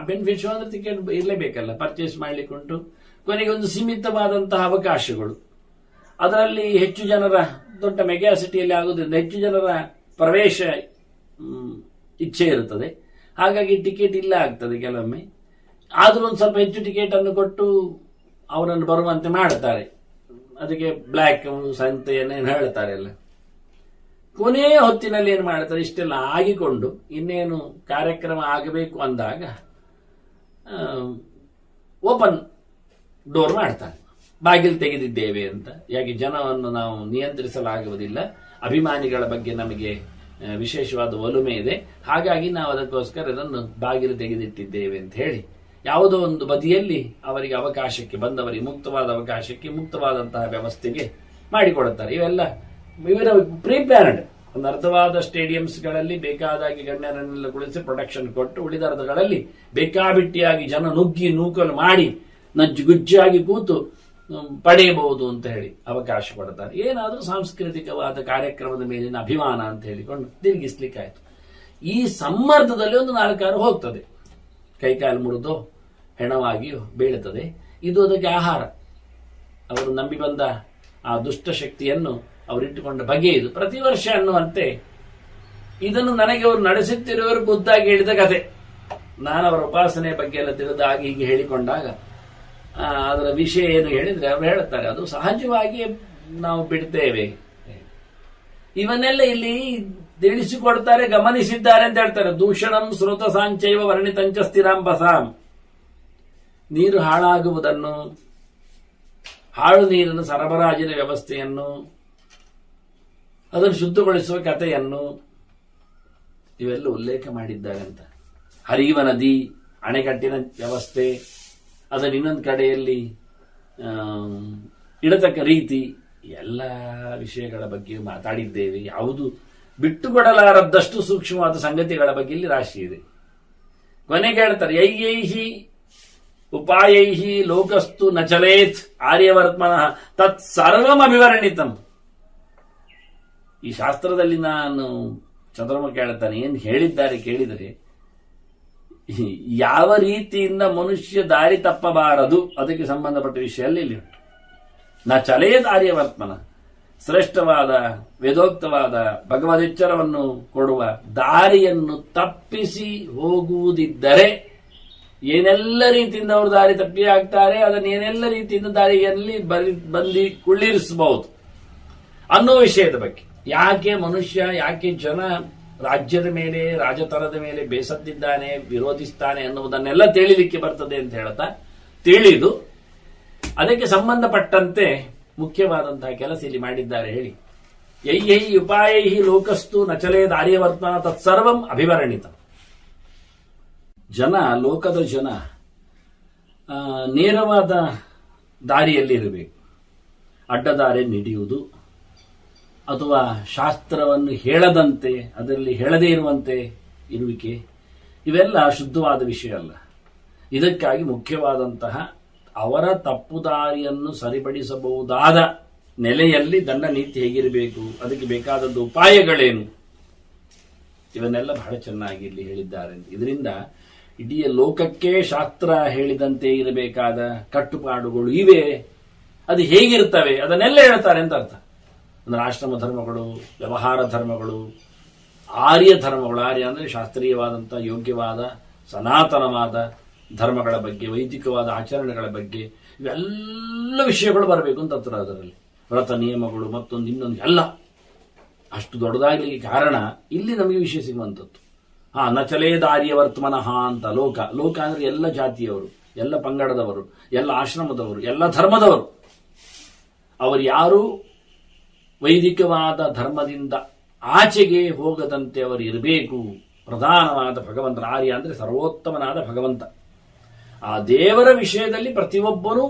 ಬೆನಿಫಿಟ್ ಶೋ ಅಂದ್ರೆ ಟಿಕೆಟ್ ಇರಲೇಬೇಕಲ್ಲ, ಪರ್ಚೇಸ್ ಮಾಡ್ಲಿಕ್ಕೆ ಉಂಟು. ಕೊನೆಗೆ ಒಂದು ಸೀಮಿತವಾದಂತಹ ಅವಕಾಶಗಳು, ಅದರಲ್ಲಿ ಹೆಚ್ಚು ಜನರ, ದೊಡ್ಡ ಮೆಗಾ ಸಿಟಿಯಲ್ಲಿ ಆಗುವುದರಿಂದ ಹೆಚ್ಚು ಜನರ ಪ್ರವೇಶ ಇಚ್ಛೆ ಇರುತ್ತದೆ. ಹಾಗಾಗಿ ಟಿಕೆಟ್ ಇಲ್ಲ ಆಗ್ತದೆ ಕೆಲವೊಮ್ಮೆ. ಆದರೂ ಒಂದು ಸ್ವಲ್ಪ ಹೆಚ್ಚು ಟಿಕೆಟ್ ಅನ್ನು ಕೊಟ್ಟು ಅವರನ್ನು ಬರುವಂತೆ ಮಾಡ್ತಾರೆ. ಅದಕ್ಕೆ ಬ್ಲ್ಯಾಕ್ ಸಂತೆಯನ್ನೇನು ಹೇಳ್ತಾರೆ ಎಲ್ಲ. ಕೊನೆಯ ಹೊತ್ತಿನಲ್ಲಿ ಏನು ಮಾಡ್ತಾರೆ, ಇಷ್ಟೆಲ್ಲ ಆಗಿಕೊಂಡು ಇನ್ನೇನು ಕಾರ್ಯಕ್ರಮ ಆಗಬೇಕು ಅಂದಾಗ ಓಪನ್ ಡೋರ್ ಮಾಡ್ತಾರೆ, ಬಾಗಿಲು ತೆಗೆದಿದ್ದೇವೆ ಅಂತ. ಯಾಕೆ ಜನವನ್ನು ನಾವು ನಿಯಂತ್ರಿಸಲಾಗುವುದಿಲ್ಲ, ಅಭಿಮಾನಿಗಳ ಬಗ್ಗೆ ನಮಗೆ ವಿಶೇಷವಾದ ಒಲುಮೆ ಇದೆ, ಹಾಗಾಗಿ ನಾವು ಅದಕ್ಕೋಸ್ಕರ ಇದನ್ನು ಬಾಗಿಲು ತೆಗೆದಿಟ್ಟಿದ್ದೇವೆ ಅಂತ ಹೇಳಿ ಯಾವುದೋ ಒಂದು ಬದಿಯಲ್ಲಿ ಅವರಿಗೆ ಅವಕಾಶಕ್ಕೆ ಬಂದವರಿಗೆ ಮುಕ್ತವಾದ ಅವಕಾಶಕ್ಕೆ, ಮುಕ್ತವಾದಂತಹ ವ್ಯವಸ್ಥೆಗೆ ಮಾಡಿಕೊಡುತ್ತಾರೆ. ಇವೆಲ್ಲ ಇವರ ಪ್ರೀಪ್ಲಾನ್ಡ್. ಒಂದು ಅರ್ಧವಾದ ಸ್ಟೇಡಿಯಂಸ್ಗಳಲ್ಲಿ ಬೇಕಾದಾಗಿ ಗಣ್ಯರನ್ನೆಲ್ಲ ಕುಳಿಸಿ ಪ್ರೊಟೆಕ್ಷನ್ ಕೊಟ್ಟು, ಉಳಿದ ಅರ್ಧಗಳಲ್ಲಿ ಬೇಕಾಬಿಟ್ಟಿಯಾಗಿ ಜನ ನುಗ್ಗಿ ನೂಕಲು ಮಾಡಿ ನಜ್ಜುಗುಜ್ಜಾಗಿ ಕೂತು ಪಡೆಯಬಹುದು ಅಂತ ಹೇಳಿ ಅವಕಾಶ ಕೊಡ್ತಾರೆ. ಏನಾದರೂ ಸಾಂಸ್ಕೃತಿಕವಾದ ಕಾರ್ಯಕ್ರಮದ ಮೇಲಿನ ಅಭಿಮಾನ ಅಂತ ಹೇಳಿಕೊಂಡು ತಿರುಗಿಸ್ಲಿಕ್ಕಾಯ್ತು. ಈ ಸಮ್ಮರ್ದದಲ್ಲಿ ಒಂದು 4 ಹೋಗ್ತದೆ, ಕೈಕಾಲು ಮುರಿದು ಹೆಣವಾಗಿಯೂ ಬೀಳುತ್ತದೆ. ಇದು ಅದಕ್ಕೆ ಆಹಾರ. ಅವರು ನಂಬಿ ಬಂದ ಆ ದುಷ್ಟ ಶಕ್ತಿಯನ್ನು ಅವರಿಟ್ಟುಕೊಂಡ ಬಗೆ ಇದು. ಪ್ರತಿ ವರ್ಷ ಅನ್ನುವಂತೆ ಇದನ್ನು ನನಗೆ ಅವರು ನಡೆಸುತ್ತಿರುವವರು ಖುದ್ದಾಗಿ ಹೇಳಿದ ಕತೆ. ನಾನು ಅವರ ಉಪಾಸನೆ ಬಗ್ಗೆ ಎಲ್ಲ ತಿಳಿದಾಗ ಹೀಗೆ ಹೇಳಿಕೊಂಡಾಗ ಅದರ ವಿಷಯ ಏನು ಹೇಳಿದ್ರೆ ಅವರು ಹೇಳುತ್ತಾರೆ, ಅದು ಸಹಜವಾಗಿ ನಾವು ಬಿಡ್ತೇವೆ. ಇವನ್ನೆಲ್ಲ ಇಲ್ಲಿ ತಿಳಿಸಿಕೊಡ್ತಾರೆ, ಗಮನಿಸಿದ್ದಾರೆ ಅಂತ ಹೇಳ್ತಾರೆ. ದೂಷಣಂ ಶ್ರುತ ಸಾಂಚೈವ ವರ್ಣಿತಂಚ ಸ್ಥಿರಾಂಬಸಾಂ. ನೀರು ಹಾಳಾಗುವುದನ್ನು, ಹಾಳು ನೀರಿನ ಸರಬರಾಜಿನ ವ್ಯವಸ್ಥೆಯನ್ನು, ಅದನ್ನು ಶುದ್ಧಗೊಳಿಸುವ ಕಥೆಯನ್ನು ಇವೆಲ್ಲ ಉಲ್ಲೇಖ ಮಾಡಿದ್ದಾರೆ ಅಂತ. ಹರಿಯುವ ನದಿ, ಅಣೆಕಟ್ಟಿನ ವ್ಯವಸ್ಥೆ, ಅದನ್ನು ಇನ್ನೊಂದು ಕಡೆಯಲ್ಲಿ ಇಡತಕ್ಕ ರೀತಿ, ಎಲ್ಲ ವಿಷಯಗಳ ಬಗ್ಗೆ ಮಾತಾಡಿದ್ದೇವೆ. ಯಾವುದು ಬಿಟ್ಟುಕೊಡಲಾರದಷ್ಟು ಸೂಕ್ಷ್ಮವಾದ ಸಂಗತಿಗಳ ಬಗ್ಗೆ ಇಲ್ಲಿ ರಾಶಿ ಇದೆ. ಕೊನೆಗೆ ಹೇಳ್ತಾರೆ, ಯೈಯೈಹಿ ಉಪಾಯೈಹಿ ಲೋಕಸ್ತು ನಚಲೇತ್ ಆರ್ಯವರ್ತ್ಮನಃ ತತ್ ಸರ್ವಂ ಅಭಿವರ್ಣಿತಂ. ಈ ಶಾಸ್ತ್ರದಲ್ಲಿ ನಾನು ಚಂದ್ರಮುಖ ಹೇಳ್ತಾನೆ, ಏನು ಹೇಳಿದ್ದಾರೆ ಕೇಳಿದರೆ, ಯಾವ ರೀತಿಯಿಂದ ಮನುಷ್ಯ ದಾರಿ ತಪ್ಪಬಾರದು ಅದಕ್ಕೆ ಸಂಬಂಧಪಟ್ಟ ವಿಷಯ ಇಲ್ಲಿ ಉಂಟು. ನ ಚಲೇತ್ ಆರ್ಯವರ್ತ್ಮನ, ಶ್ರೇಷ್ಠವಾದ ವೇದೋಕ್ತವಾದ ಭಗವದೆಚ್ಚರವನ್ನು ಕೊಡುವ ದಾರಿಯನ್ನು ತಪ್ಪಿಸಿ ಹೋಗುವುದಿದ್ದರೆ ಏನೆಲ್ಲ ರೀತಿಯಿಂದ ಅವರು ದಾರಿ ತಪ್ಪಿ ಆಗ್ತಾರೆ, ಅದನ್ನು ಏನೆಲ್ಲ ರೀತಿಯಿಂದ ದಾರಿಯಲ್ಲಿ ಬಂದಿ ಕುಳ್ಳಿರಿಸಬಹುದು ಅನ್ನೋ ವಿಷಯದ ಬಗ್ಗೆ. ಯಾಕೆ ಮನುಷ್ಯ, ಯಾಕೆ ಜನ ರಾಜ್ಯದ ಮೇಲೆ, ರಾಜತನದ ಮೇಲೆ ಬೇಸತ್ತಿದ್ದಾನೆ, ವಿರೋಧಿಸ್ತಾನೆ ಅನ್ನುವುದನ್ನೆಲ್ಲ ತಿಳಿಲಿಕ್ಕೆ ಬರ್ತದೆ ಅಂತ ಹೇಳ್ತಾ, ತಿಳಿದು ಅದಕ್ಕೆ ಸಂಬಂಧಪಟ್ಟಂತೆ ಮುಖ್ಯವಾದಂತಹ ಕೆಲಸ ಇಲ್ಲಿ ಮಾಡಿದ್ದಾರೆ ಹೇಳಿ. ಯೈಹೈ ಉಪಾಯೈಹಿ ಲೋಕಸ್ತು ನಚಲೇದ್ ಆರ್ಯವರ್ತ್ಮನ ತತ್ಸರ್ವಂ ಅಭಿವರ್ಣಿತ. ಜನ, ಲೋಕದ ಜನ ನೇರವಾದ ದಾರಿಯಲ್ಲಿ ಇರಬೇಕು. ಅಡ್ಡದಾರಿ ನಡೆಯುವುದು ಅಥವಾ ಶಾಸ್ತ್ರವನ್ನು ಹೇಳದಂತೆ, ಅದರಲ್ಲಿ ಹೇಳದೇ ಇರುವಂತೆ ಇರುವಿಕೆ, ಇವೆಲ್ಲ ಶುದ್ಧವಾದ ವಿಷಯ ಅಲ್ಲ. ಇದಕ್ಕಾಗಿ ಮುಖ್ಯವಾದಂತಹ ಅವರ ತಪ್ಪುದಾರಿಯನ್ನು ಸರಿಪಡಿಸಬಹುದಾದ ನೆಲೆಯಲ್ಲಿ ದಂಡ ನೀತಿ ಹೇಗಿರಬೇಕು, ಅದಕ್ಕೆ ಬೇಕಾದದ್ದು ಉಪಾಯಗಳೇನು, ಇವನ್ನೆಲ್ಲ ಬಹಳ ಚೆನ್ನಾಗಿ ಇಲ್ಲಿ ಹೇಳಿದ್ದಾರೆ. ಇದರಿಂದ ಇಡೀ ಲೋಕಕ್ಕೆ ಶಾಸ್ತ್ರ ಹೇಳಿದಂತೆ ಇರಬೇಕಾದ ಕಟ್ಟುಪಾಡುಗಳು ಇವೆ. ಅದು ಹೇಗಿರ್ತವೆ ಅದನ್ನೆಲ್ಲ ಹೇಳ್ತಾರೆ ಅಂತ ಅರ್ಥ. ಅಂದ್ರೆ ಆಶ್ರಮ ಧರ್ಮಗಳು, ವ್ಯವಹಾರ ಧರ್ಮಗಳು, ಆರ್ಯ ಧರ್ಮಗಳು. ಆರ್ಯ ಅಂದ್ರೆ ಶಾಸ್ತ್ರೀಯವಾದಂಥ ಯೋಗ್ಯವಾದ ಸನಾತನವಾದ ಧರ್ಮಗಳ ಬಗ್ಗೆ, ವೈದಿಕವಾದ ಆಚರಣೆಗಳ ಬಗ್ಗೆ ಇವೆಲ್ಲ ವಿಷಯಗಳು ಬರಬೇಕು ಅಂತ ಹತ್ರ. ಅದರಲ್ಲಿ ವ್ರತ ನಿಯಮಗಳು ಮತ್ತೊಂದು ಇನ್ನೊಂದು ಎಲ್ಲ ಅಷ್ಟು ದೊಡ್ಡದಾಗ್ಲಿಕ್ಕೆ ಕಾರಣ ಇಲ್ಲಿ ನಮಗೆ ವಿಷಯ ಸಿಗುವಂಥದ್ದು. ನಚಲೇದಾರ್ಯ ವರ್ತಮನಃ ಅಂತ. ಲೋಕ ಅಂದ್ರೆ ಎಲ್ಲ ಜಾತಿಯವರು, ಎಲ್ಲ ಪಂಗಡದವರು, ಎಲ್ಲ ಆಶ್ರಮದವರು, ಎಲ್ಲ ಧರ್ಮದವರು. ಅವರು ಯಾರು ವೈದಿಕವಾದ ಧರ್ಮದಿಂದ ಆಚೆಗೆ ಹೋಗದಂತೆ ಅವರು ಇರಬೇಕು. ಪ್ರಧಾನವಾದ ಭಗವಂತನ, ಆರ್ಯ ಅಂದ್ರೆ ಸರ್ವೋತ್ತಮನಾದ ಭಗವಂತ. ಆ ದೇವರ ವಿಷಯದಲ್ಲಿ ಪ್ರತಿಯೊಬ್ಬನೂ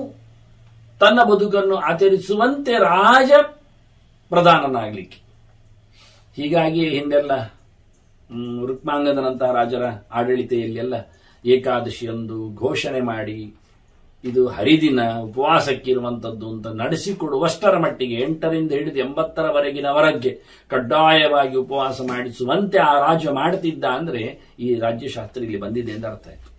ತನ್ನ ಬದುಕನ್ನು ಆಚರಿಸುವಂತೆ ರಾಜ ಪ್ರಧಾನನಾಗಲಿಕ್ಕೆ. ಹೀಗಾಗಿ ಹಿಂದೆಲ್ಲ ರುಕ್ಮಾಂಗದನಂತಹ ರಾಜರ ಆಡಳಿತೆಯಲ್ಲೆಲ್ಲ ಏಕಾದಶಿಯೊಂದು ಘೋಷಣೆ ಮಾಡಿ ಇದು ಹರಿದಿನ ಉಪವಾಸಕ್ಕಿರುವಂಥದ್ದು ಅಂತ ನಡೆಸಿಕೊಡುವಷ್ಟರ ಮಟ್ಟಿಗೆ 8ರಿಂದ ಹಿಡಿದು 80ರವರೆಗಿನವರೆಗೆ ಕಡ್ಡಾಯವಾಗಿ ಉಪವಾಸ ಮಾಡಿಸುವಂತೆ ಆ ರಾಜ್ಯ ಮಾಡುತ್ತಿದ್ದ ಅಂದ್ರೆ ಈ ರಾಜ್ಯಶಾಸ್ತ್ರ ಇಲ್ಲಿ ಬಂದಿದೆ ಅಂತ ಅರ್ಥ ಆಯ್ತು.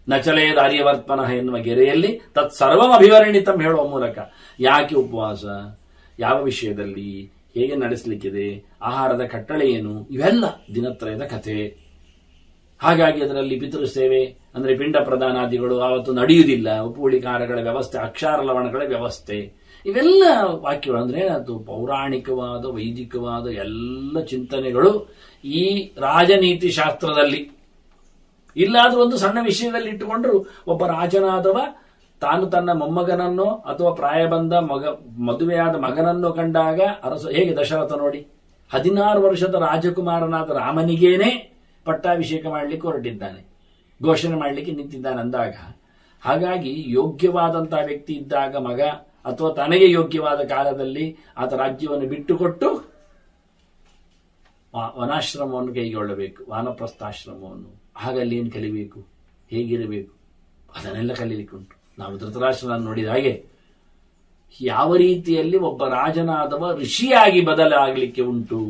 ನಚಲೇದ ಆರ್ಯವರ್ಪನಃ ಎನ್ನುವ ಗೆರೆಯಲ್ಲಿ ತತ್ಸರ್ವಂ ಅಭಿವರ್ಣಿತಂ ಹೇಳುವ ಮೂಲಕ ಯಾಕೆ ಉಪವಾಸ, ಯಾವ ವಿಷಯದಲ್ಲಿ, ಹೇಗೆ ನಡೆಸಲಿಕ್ಕಿದೆ, ಆಹಾರದ ಕಟ್ಟಳೆ ಏನು, ಇವೆಲ್ಲ ದಿನತ್ರಯದ ಕಥೆ. ಹಾಗಾಗಿ ಅದರಲ್ಲಿ ಪಿತೃ ಸೇವೆ ಅಂದ್ರೆ ಪಿಂಡ ಪ್ರದಾನಾದಿಗಳು ಆವತ್ತು ನಡೆಯುವುದಿಲ್ಲ. ಉಪುಳಿಕಾರಗಳ ವ್ಯವಸ್ಥೆ, ಅಕ್ಷಾರ ಲವಣಗಳ ವ್ಯವಸ್ಥೆ, ಇವೆಲ್ಲ ವಾಕ್ಯಗಳು ಅಂದ್ರೆ ಅದು ಪೌರಾಣಿಕವಾದ ವೈದಿಕವಾದ ಎಲ್ಲ ಚಿಂತನೆಗಳು ಈ ರಾಜನೀತಿ ಶಾಸ್ತ್ರದಲ್ಲಿ. ಇಲ್ಲಾದ್ರೂ ಒಂದು ಸಣ್ಣ ವಿಷಯದಲ್ಲಿ ಇಟ್ಟುಕೊಂಡ್ರು ಒಬ್ಬ ರಾಜನಾದವ ತಾನು ತನ್ನ ಮೊಮ್ಮಗನನ್ನೋ ಅಥವಾ ಪ್ರಾಯ ಬಂದ ಮದುವೆಯಾದ ಮಗನನ್ನೋ ಕಂಡಾಗ ಹೇಗೆ ದಶರಥ ನೋಡಿ 16 ವರ್ಷದ ರಾಜಕುಮಾರನಾದ ರಾಮನಿಗೇನೆ ಪಟ್ಟಾಭಿಷೇಕ ಮಾಡಲಿಕ್ಕೆ ಹೊರಟಿದ್ದಾನೆ, ಘೋಷಣೆ ಮಾಡಲಿಕ್ಕೆ ನಿಂತಿದ್ದಾನೆ ಅಂದಾಗ, ಹಾಗಾಗಿ ಯೋಗ್ಯವಾದಂತಹ ವ್ಯಕ್ತಿ ಇದ್ದಾಗ ಮಗ ಅಥವಾ ತನಗೆ ಯೋಗ್ಯವಾದ ಕಾಲದಲ್ಲಿ ಆತ ರಾಜ್ಯವನ್ನು ಬಿಟ್ಟುಕೊಟ್ಟು ವನಾಶ್ರಮವನ್ನು ಕೈಗೊಳ್ಳಬೇಕು, ವಾನಪ್ರಸ್ಥಾಶ್ರಮವನ್ನು. ಹಾಗಲ್ಲಿ ಏನು ಕಲಿಬೇಕು, ಹೇಗಿರಬೇಕು, ಅದನ್ನೆಲ್ಲ ಕಲೀಲಿಕ್ಕುಂಟು. ನಾವು ಧೃತರಾಷ್ಟ್ರನ ನೋಡಿದ ಹಾಗೆ ಯಾವ ರೀತಿಯಲ್ಲಿ ಒಬ್ಬ ರಾಜನಾದವ ಋಷಿಯಾಗಿ ಬದಲಾಗಲಿಕ್ಕೆ ಉಂಟು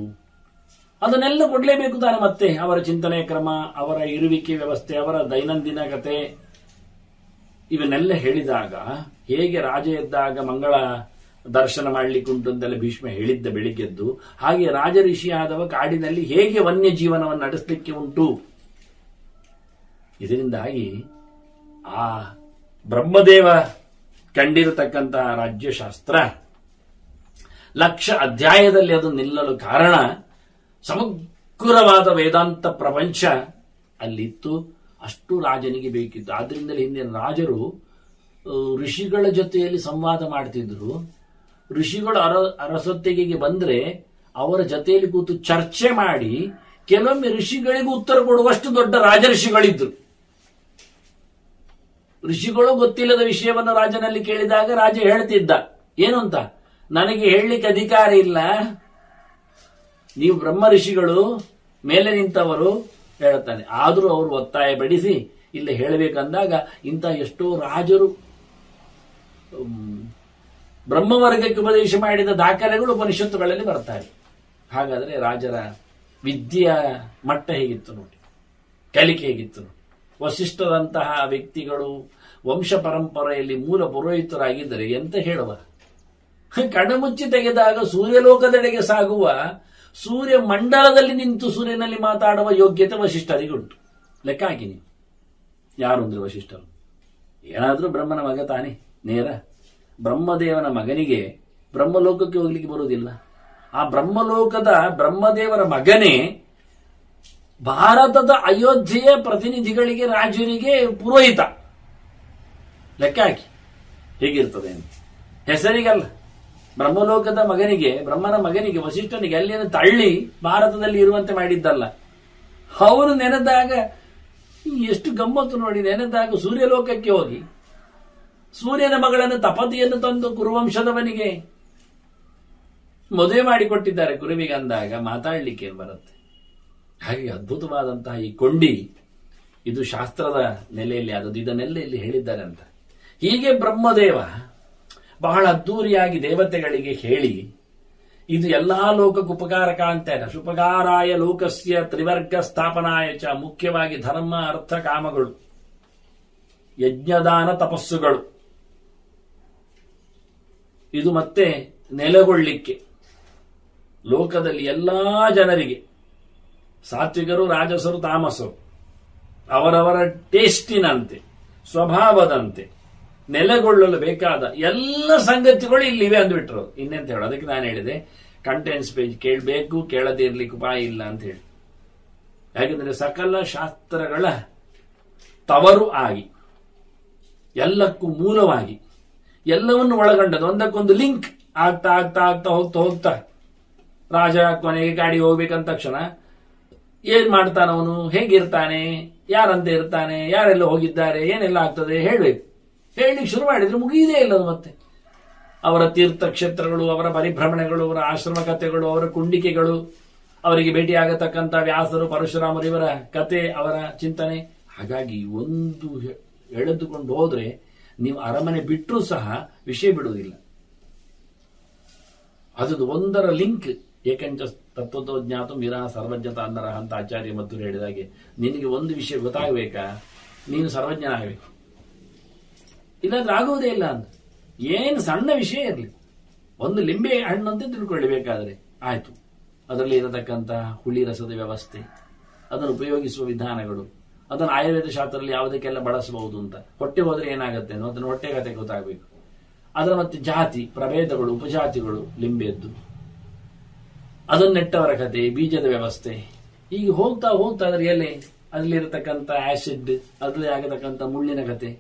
ಅದನ್ನೆಲ್ಲ ಕೊಡಲೇಬೇಕು ತಾನೆ. ಮತ್ತೆ ಅವರ ಚಿಂತನೆ ಕ್ರಮ, ಅವರ ಇರುವಿಕೆ ವ್ಯವಸ್ಥೆ, ಅವರ ದೈನಂದಿನ ಕತೆ ಇವನ್ನೆಲ್ಲ ಹೇಳಿದಾಗ ಹೇಗೆ ರಾಜ ಎದ್ದಾಗ ಮಂಗಳ ದರ್ಶನ ಮಾಡಲಿಕ್ಕೆ ಉಂಟು ಅಂತೆಲ್ಲ ಭೀಷ್ಮ ಹೇಳಿದ್ದ ಬೆಳಿಗ್ಗೆದ್ದು, ಹಾಗೆ ರಾಜ ಋಷಿಯಾದವ ಕಾಡಿನಲ್ಲಿ ಹೇಗೆ ವನ್ಯ ಜೀವನವನ್ನು ನಡೆಸಲಿಕ್ಕೆ ಉಂಟು. ಇದರಿಂದಾಗಿ ಆ ಬ್ರಹ್ಮದೇವ ಕಂಡಿರತಕ್ಕಂತಹ ರಾಜ್ಯಶಾಸ್ತ್ರ 1,00,000 ಅಧ್ಯಾಯದಲ್ಲಿ ಅದು ನಿಲ್ಲಲು ಕಾರಣ ಸಮಗ್ರವಾದ ವೇದಾಂತ ಪ್ರಪಂಚ ಅಲ್ಲಿತ್ತು. ಅಷ್ಟು ರಾಜನಿಗೆ ಬೇಕಿತ್ತು. ಆದ್ರಿಂದಲೇ ಹಿಂದಿನ ರಾಜರು ಋಷಿಗಳ ಜೊತೆಯಲ್ಲಿ ಸಂವಾದ ಮಾಡ್ತಿದ್ರು. ಋಷಿಗಳು ಅರಸೊತ್ತಿಗೆಗೆ ಬಂದ್ರೆ ಅವರ ಜೊತೆಯಲ್ಲಿ ಕೂತು ಚರ್ಚೆ ಮಾಡಿ ಕೆಲವೊಮ್ಮೆ ಋಷಿಗಳಿಗೂ ಉತ್ತರ ಕೊಡುವಷ್ಟು ದೊಡ್ಡ ರಾಜಋಷಿಗಳಿದ್ರು. ಋಷಿಗಳು ಗೊತ್ತಿಲ್ಲದ ವಿಷಯವನ್ನು ರಾಜನಲ್ಲಿ ಕೇಳಿದಾಗ ರಾಜ ಹೇಳ್ತಿದ್ದ, ಏನು ಅಂತ, ನನಗೆ ಹೇಳಲಿಕ್ಕೆ ಅಧಿಕಾರ ಇಲ್ಲ, ನೀವು ಬ್ರಹ್ಮ ಋಷಿಗಳು ಮೇಲೆ ನಿಂತವರು ಹೇಳ್ತಾನೆ. ಆದರೂ ಅವರು ಒತ್ತಾಯ ಪಡಿಸಿ ಇಲ್ಲ ಹೇಳಬೇಕಂದಾಗ ಇಂಥ ಎಷ್ಟೋ ರಾಜರು ಬ್ರಹ್ಮವರ್ಗಕ್ಕೆ ಉಪದೇಶ ಮಾಡಿದ ದಾಖಲೆಗಳು ಉಪನಿಷತ್ತುಗಳಲ್ಲಿ ಬರ್ತಾರೆ. ಹಾಗಾದ್ರೆ ರಾಜರ ವಿದ್ಯೆಯ ಮಟ್ಟ ಹೇಗಿತ್ತು ನೋಡಿ, ಕಲಿಕೆ ಹೇಗಿತ್ತು ನೋಡಿ. ವಸಿಷ್ಠದಂತಹ ವ್ಯಕ್ತಿಗಳು ವಂಶ ಪರಂಪರೆಯಲ್ಲಿ ಮೂಲ ಪುರೋಹಿತರಾಗಿದ್ದರೆ ಎಂತ ಹೇಳುವ, ಕಣ್ಣುಮುಚ್ಚಿ ತೆಗೆದಾಗ ಸೂರ್ಯಲೋಕದೆಡೆಗೆ ಸಾಗುವ ಸೂರ್ಯ ಮಂಡಲದಲ್ಲಿ ನಿಂತು ಸೂರ್ಯನಲ್ಲಿ ಮಾತಾಡುವ ಯೋಗ್ಯತೆ ವಸಿಷ್ಠರಿಗೆ ಉಂಟು. ಲೆಕ್ಕ ಹಾಕಿ ನೀವು, ಯಾರು ಅಂದ್ರೆ ವಸಿಷ್ಠರು ಏನಾದ್ರೂ ಬ್ರಹ್ಮನ ಮಗ ತಾನೆ, ನೇರ ಬ್ರಹ್ಮದೇವನ ಮಗನಿಗೆ ಬ್ರಹ್ಮಲೋಕಕ್ಕೆ ಹೋಗ್ಲಿಕ್ಕೆ ಬರುವುದಿಲ್ಲ. ಆ ಬ್ರಹ್ಮಲೋಕದ ಬ್ರಹ್ಮದೇವರ ಮಗನೇ ಭಾರತದ ಅಯೋಧ್ಯೆಯ ಪ್ರತಿನಿಧಿಗಳಿಗೆ, ರಾಜರಿಗೆ ಪುರೋಹಿತ. ಲೆಕ್ಕ ಹಾಕಿ ಹೇಗಿರ್ತದೆ ಅಂತ. ಹೆಸರಿಗಲ್ಲ, ಬ್ರಹ್ಮಲೋಕದ ಮಗನಿಗೆ, ಬ್ರಹ್ಮನ ಮಗನಿಗೆ, ವಸಿಷ್ಠನಿಗೆ ಅಲ್ಲಿಯನ್ನು ತಳ್ಳಿ ಭಾರತದಲ್ಲಿ ಇರುವಂತೆ ಮಾಡಿದ್ದಲ್ಲ. ಅವನು ನೆನೆದಾಗ ಎಷ್ಟು ಗಮ್ಮತ್ತು ನೋಡಿ. ನೆನೆದಾಗ ಸೂರ್ಯಲೋಕಕ್ಕೆ ಹೋಗಿ ಸೂರ್ಯನ ಮಗಳನ್ನು ತಪತಿಯನ್ನು ತಂದು ಕುರುವಂಶದವನಿಗೆ ಮದುವೆ ಮಾಡಿಕೊಟ್ಟಿದ್ದಾರೆ. ಕುರುವಿಗೆ ಅಂದಾಗ ಮಾತಾಡ್ಲಿಕ್ಕೆ ಬರುತ್ತೆ. ಹಾಗೆ ಅದ್ಭುತವಾದಂತಹ ಈ ಕೊಂಡಿ ಇದು ಶಾಸ್ತ್ರದ ನೆಲೆಯಲ್ಲಿ ಆದದ್ದು. ಇದನ್ನೆಲ್ಲ ಇಲ್ಲಿ ಹೇಳಿದ್ದಾರೆ ಅಂತ. ಹೀಗೆ ಬ್ರಹ್ಮದೇವ ಬಹಳ ಅದ್ದೂರಿಯಾಗಿ ದೇವತೆಗಳಿಗೆ ಹೇಳಿ ಇದು ಎಲ್ಲಾ ಲೋಕಕ್ಕೆ ಉಪಕಾರಕ ಅಂತ ಇಲ್ಲ. ಶುಪಕಾರಾಯ ಲೋಕಸ್ಯ ತ್ರಿವರ್ಗ ಸ್ಥಾಪನಾಯ ಚ, ಮುಖ್ಯವಾಗಿ ಧರ್ಮ ಅರ್ಥ ಕಾಮಗಳು, ಯಜ್ಞದಾನ ತಪಸ್ಸುಗಳು, ಇದು ಮತ್ತೆ ನೆಲೆಗೊಳ್ಳಿಕ್ಕೆ ಲೋಕದಲ್ಲಿ ಎಲ್ಲಾ ಜನರಿಗೆ, ಸಾತ್ವಿಕರು ರಾಜಸರು ತಾಮಸರು, ಅವರವರ ಟೇಸ್ಟಿನಂತೆ ಸ್ವಭಾವದಂತೆ ನೆಲೆಗೊಳ್ಳಲು ಬೇಕಾದ ಎಲ್ಲ ಸಂಗತಿಗಳು ಇಲ್ಲಿವೆ ಅಂದ್ಬಿಟ್ರು. ಇನ್ನೆಂತ ಹೇಳು, ಅದಕ್ಕೆ ನಾನು ಹೇಳಿದೆ ಕಂಟೆಂಟ್ಸ್ ಪೇಜ್ ಕೇಳಬೇಕು, ಕೇಳದೇ ಇರ್ಲಿಕ್ಕೆ ಉಪಾಯ ಇಲ್ಲ ಅಂತ ಹೇಳಿ. ಯಾಕೆಂದ್ರೆ ಸಕಲ ಶಾಸ್ತ್ರಗಳ ತವರು ಆಗಿ, ಎಲ್ಲಕ್ಕೂ ಮೂಲವಾಗಿ, ಎಲ್ಲವನ್ನು ಒಳಗೊಂಡದ್ದು, ಒಂದಕ್ಕೊಂದು ಲಿಂಕ್ ಆಗ್ತಾ ಆಗ್ತಾ ಆಗ್ತಾ ಹೋಗ್ತಾ ಹೋಗ್ತಾ ರಾಜ ಕೊನೆಗೆ ಗಾಡಿ ಹೋಗ್ಬೇಕಂದ ತಕ್ಷಣ ಏನ್ ಮಾಡ್ತಾನವನು, ಹೇಗಿರ್ತಾನೆ, ಯಾರಂತೆ ಇರ್ತಾನೆ, ಯಾರೆಲ್ಲ ಹೋಗಿದ್ದಾರೆ, ಏನೆಲ್ಲ ಆಗ್ತದೆ ಹೇಳ್ಬೇಕು. ಹೇಳಲಿಕ್ಕೆ ಶುರು ಮಾಡಿದ್ರೆ ಮುಗಿಯದೇ ಇಲ್ಲದು. ಮತ್ತೆ ಅವರ ತೀರ್ಥಕ್ಷೇತ್ರಗಳು, ಅವರ ಪರಿಭ್ರಮಣೆಗಳು, ಅವರ ಆಶ್ರಮ ಕಥೆಗಳು, ಅವರ ಕುಂಡಿಕೆಗಳು, ಅವರಿಗೆ ಭೇಟಿಯಾಗತಕ್ಕಂಥ ವ್ಯಾಸರು ಪರಶುರಾಮರು, ಇವರ ಕತೆ, ಅವರ ಚಿಂತನೆ. ಹಾಗಾಗಿ ಒಂದು ಎಳೆದುಕೊಂಡು ಹೋದ್ರೆ ನೀವು ಅರಮನೆ ಬಿಟ್ಟರೂ ಸಹ ವಿಷಯ ಬಿಡುವುದಿಲ್ಲ. ಅದು ಒಂದರ ಲಿಂಕ್. ಏಕೆಂಚ ತತ್ವತೋ ಜ್ಞಾತು ಮೀರಾ ಸರ್ವಜ್ಞತ ಅಂದರ ಅಂತ ಆಚಾರ್ಯ ಮತ್ತು ಹೇಳಿದಾಗೆ, ನಿನಗೆ ಒಂದು ವಿಷಯ ಗೊತ್ತಾಗಬೇಕಾ, ನೀನು ಸರ್ವಜ್ಞನಾಗಬೇಕು, ಇಲ್ಲಾಂದ್ರೆ ಆಗುವುದೇ ಇಲ್ಲ ಅಂತ. ಏನು ಸಣ್ಣ ವಿಷಯ ಇರಲಿ, ಒಂದು ಲಿಂಬೆ ಹಣ್ಣಂತೆ ತಿಳ್ಕೊಳ್ಳಬೇಕಾದ್ರೆ ಆಯ್ತು, ಅದರಲ್ಲಿ ಇರತಕ್ಕಂಥ ಹುಳಿ ರಸದ ವ್ಯವಸ್ಥೆ, ಅದನ್ನು ಉಪಯೋಗಿಸುವ ವಿಧಾನಗಳು, ಅದನ್ನು ಆಯುರ್ವೇದ ಶಾಸ್ತ್ರದಲ್ಲಿ ಯಾವುದಕ್ಕೆಲ್ಲ ಬಳಸಬಹುದು ಅಂತ. ಹೊಟ್ಟೆ ಹೋದ್ರೆ ಏನಾಗುತ್ತೆ ಅನ್ನೋ ಅದನ್ನು ಹೊಟ್ಟೆ ಕತೆ ಗೊತ್ತಾಗಬೇಕು. ಅದರ ಮತ್ತೆ ಜಾತಿ ಪ್ರಭೇದಗಳು, ಉಪಜಾತಿಗಳು, ಲಿಂಬೆದ್ದು ಅದನ್ನು ನೆಟ್ಟವರ ಕತೆ, ಬೀಜದ ವ್ಯವಸ್ಥೆ, ಈಗ ಹೋಗ್ತಾ ಹೋಗ್ತಾ ಅದರ ಎಲೆ, ಅದರಲ್ಲಿ ಇರತಕ್ಕಂಥ ಆಸಿಡ್, ಅದರಲ್ಲಿ ಆಗತಕ್ಕಂಥ ಮುಳ್ಳಿನ ಕತೆ,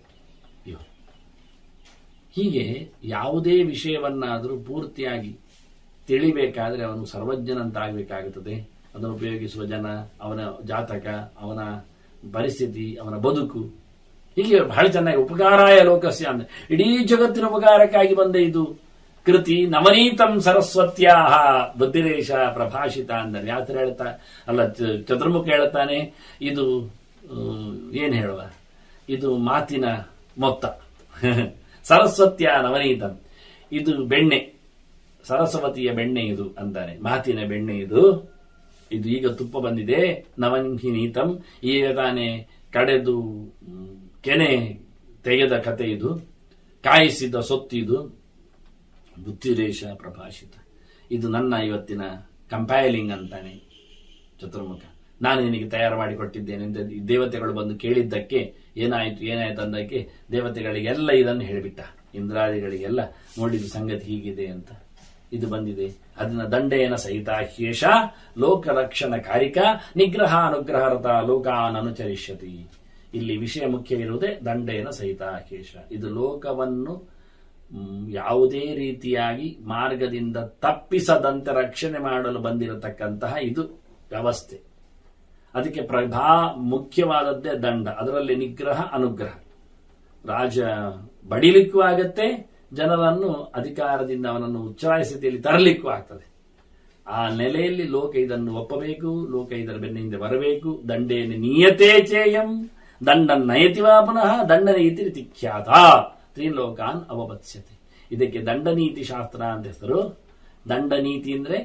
ಹೀಗೆ ಯಾವುದೇ ವಿಷಯವನ್ನಾದರೂ ಪೂರ್ತಿಯಾಗಿ ತಿಳಿಬೇಕಾದ್ರೆ ಅವನು ಸರ್ವಜ್ಞನಂತ ಆಗಬೇಕಾಗುತ್ತದೆ. ಅದನ್ನು ಉಪಯೋಗಿಸುವ ಜನ, ಅವನ ಜಾತಕ, ಅವನ ಪರಿಸ್ಥಿತಿ, ಅವನ ಬದುಕು, ಹೀಗೆ ಬಹಳ ಚೆನ್ನಾಗಿ ಉಪಕಾರಾಯ ಲೋಕಸ್ಯ ಅಂದ್ರೆ ಇಡೀ ಜಗತ್ತಿನ ಉಪಕಾರಕ್ಕಾಗಿ ಬಂದ ಇದು ಕೃತಿ. ನವನೀತಂ ಸರಸ್ವತ್ಯಾ ಬುದ್ಧಿರೇಶ ಪ್ರಭಾಷಿತ ಅಂದರೆ ಯಾತ್ರ ಹೇಳ್ತಾ ಅಲ್ಲ, ಚತುರ್ಮುಖ ಹೇಳ್ತಾನೆ, ಇದು ಏನ್ ಹೇಳುವ, ಇದು ಮಾತಿನ ಮೊತ್ತ. ಸರಸ್ವತ್ಯ ನವನೀತಂ, ಇದು ಬೆಣ್ಣೆ, ಸರಸ್ವತಿಯ ಬೆಣ್ಣೆ ಇದು ಅಂತಾನೆ, ಮಾತಿನ ಬೆಣ್ಣೆ ಇದು. ಇದು ಈಗ ತುಪ್ಪ ಬಂದಿದೆ. ನವನೀತಂ, ಈಗ ತಾನೇ ಕಡೆದು ಕೆನೆ ತೆಗೆದ ಕತೆ ಇದು, ಕಾಯಿಸಿದ ಸೊತ್ತಿದು. ಬುದ್ಧಿರೇಶ ಪ್ರಭಾಷಿತ, ಇದು ನನ್ನ ಇವತ್ತಿನ ಕಂಪೈಲಿಂಗ್ ಅಂತಾನೆ ಚತುರ್ಮುಖ. ನಾನು ನಿನಗೆ ತಯಾರು ಮಾಡಿಕೊಟ್ಟಿದ್ದೇನೆ. ದೇವತೆಗಳು ಬಂದು ಕೇಳಿದ್ದಕ್ಕೆ ಏನಾಯ್ತು ಅಂದಕ್ಕೆ ದೇವತೆಗಳಿಗೆಲ್ಲ ಇದನ್ನು ಹೇಳಿಬಿಟ್ಟ, ಇಂದ್ರಾದಿಗಳಿಗೆಲ್ಲ ನೋಡಿದ ಸಂಗತಿ ಹೀಗಿದೆ ಅಂತ. ಇದು ಬಂದಿದೆ. ಅದನ್ನ ದಂಡೇನ ಸಹಿತಾಹ್ಯೇಷ ಲೋಕರಕ್ಷಣ ಕಾರಿಕ ನಿಗ್ರಹ ಅನುಗ್ರಹರತ ಲೋಕಾನ್ ಅನುಚರಿಷ್ಯತಿ. ಇಲ್ಲಿ ವಿಷಯ ಮುಖ್ಯವಿರುವುದೇ ದಂಡೇನ ಸಹಿತಾಹ್ಯೇಷ. ಇದು ಲೋಕವನ್ನು ಯಾವುದೇ ರೀತಿಯಾಗಿ ಮಾರ್ಗದಿಂದ ತಪ್ಪಿಸದಂತೆ ರಕ್ಷಣೆ ಮಾಡಲು ಬಂದಿರತಕ್ಕಂತಹ ಇದು ವ್ಯವಸ್ಥೆ. ಅದಕ್ಕೆ ಮುಖ್ಯವಾದದ್ದೇ ದಂಡ. ಅದರಲ್ಲಿ ನಿಗ್ರಹ ಅನುಗ್ರಹ. ರಾಜ ಬಡಿಲಿಕ್ಕೂ ಆಗತ್ತೆ, ಜನರನ್ನು ಅಧಿಕಾರದಿಂದ ಅವನನ್ನು ಉಚ್ಚಾರ ಸ್ಥಿತಿಯಲ್ಲಿ ತರಲಿಕ್ಕೂ ಆಗ್ತದೆ. ಆ ನೆಲೆಯಲ್ಲಿ ಲೋಕ ಇದನ್ನು ಒಪ್ಪಬೇಕು, ಲೋಕ ಇದರ ಬೆನ್ನಿಂದ ಬರಬೇಕು. ದಂಡೇನ ನಿಯತೇ ಚೇಯಂ ದಂಡನ್ ನಯತಿವಾ ಪುನಃ ದಂಡನ ಇತಿ ತಿಖ್ಯಾತ ತ್ರಿಲೋಕಾನ್ ಅವಪತ್ಸ್ಯತೆ. ಇದಕ್ಕೆ ದಂಡನೀತಿ ಶಾಸ್ತ್ರ ಅಂತ ಹೆಸರು. ದಂಡನೀತಿ ಅಂದ್ರೆ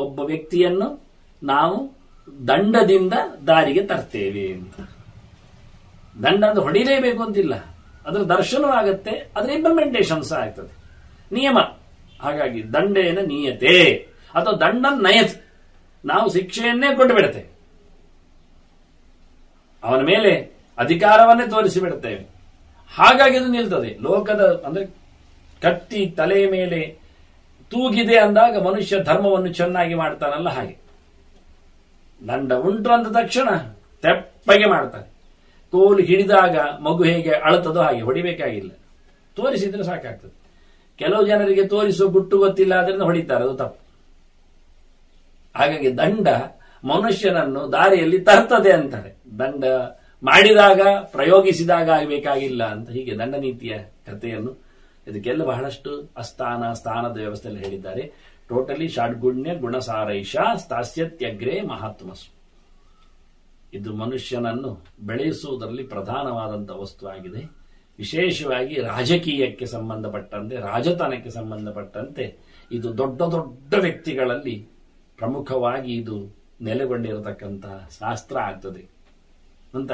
ಒಬ್ಬ ವ್ಯಕ್ತಿಯನ್ನು ನಾವು ದಂಡದಿಂದ ದಾರಿಗೆ ತರ್ತೇವೆ ಅಂತ. ದಂಡ ಅಂದ್ರೆ ಹೊಡಿಲೇಬೇಕು ಅಂತಿಲ್ಲ, ಅದರ ದರ್ಶನವಾಗತ್ತೆ, ಅದರ ಇಂಪ್ಲಿಮೆಂಟೇಷನ್ ಸಹ ಆಗ್ತದೆ, ನಿಯಮ. ಹಾಗಾಗಿ ದಂಡೇನ ನಿಯತೆ ಅಥವಾ ದಂಡನ್ ನಯತ್, ನಾವು ಶಿಕ್ಷೆಯನ್ನೇ ಕೊಟ್ಟು ಬಿಡುತ್ತೇವೆ, ಅವನ ಮೇಲೆ ಅಧಿಕಾರವನ್ನೇ ತೋರಿಸಿ ಬಿಡುತ್ತೇವೆ. ಹಾಗಾಗಿ ಅದು ನಿಲ್ತದೆ. ಲೋಕದ ಅಂದ್ರೆ ಕತ್ತಿ ತಲೆಯ ಮೇಲೆ ತೂಗಿದೆ ಅಂದಾಗ ಮನುಷ್ಯ ಧರ್ಮವನ್ನು ಚೆನ್ನಾಗಿ ಮಾಡ್ತಾನಲ್ಲ, ಹಾಗೆ ದಂಡ ಉಂಟು ಅಂದ ತಕ್ಷಣ ತೆಪ್ಪಗೆ ಮಾಡ್ತಾನೆ. ಕೋಲು ಹಿಡಿದಾಗ ಮಗು ಹೇಗೆ ಅಳುತ್ತದೋ ಹಾಗೆ ಹೊಡಿಬೇಕಾಗಿಲ್ಲ, ತೋರಿಸಿದ್ರೆ ಸಾಕಾಗ್ತದೆ. ಕೆಲವು ಜನರಿಗೆ ತೋರಿಸುವ ಗುಟ್ಟು ಗೊತ್ತಿಲ್ಲ, ಅದರಿಂದ ಹೊಡಿತಾರೆ, ಅದು ತಪ್ಪು. ಹಾಗಾಗಿ ದಂಡ ಮನುಷ್ಯನನ್ನು ದಾರಿಯಲ್ಲಿ ತರ್ತದೆ ಅಂತಾರೆ. ದಂಡ ಮಾಡಿದಾಗ ಪ್ರಯೋಗಿಸಿದಾಗ ಆಗಬೇಕಾಗಿಲ್ಲ ಅಂತ. ಹೀಗೆ ದಂಡ ನೀತಿಯ ಕಥೆಯನ್ನು ಇದಕ್ಕೆಲ್ಲ ಬಹಳಷ್ಟು ಅಸ್ಥಾನ ಸ್ಥಾನದ ವ್ಯವಸ್ಥೆಯಲ್ಲಿ ಹೇಳಿದ್ದಾರೆ. ಟೋಟಲಿ ಷಡ್ಗುಣ್ಯ ಗುಣಸಾರೈಷ ಸ್ಥಾಸ್ಯತ್ಯಗ್ರೇ ಮಹಾತ್ಮಸು. ಇದು ಮನುಷ್ಯನನ್ನು ಬೆಳೆಸುವುದರಲ್ಲಿ ಪ್ರಧಾನವಾದಂತಹ ವಸ್ತು ಆಗಿದೆ. ವಿಶೇಷವಾಗಿ ರಾಜಕೀಯಕ್ಕೆ ಸಂಬಂಧಪಟ್ಟಂತೆ, ರಾಜತನಕ್ಕೆ ಸಂಬಂಧಪಟ್ಟಂತೆ ಇದು ದೊಡ್ಡ ದೊಡ್ಡ ವ್ಯಕ್ತಿಗಳಲ್ಲಿ ಪ್ರಮುಖವಾಗಿ ಇದು ನೆಲೆಗೊಂಡಿರತಕ್ಕಂತಹ ಶಾಸ್ತ್ರ ಆಗ್ತದೆ ಅಂತ.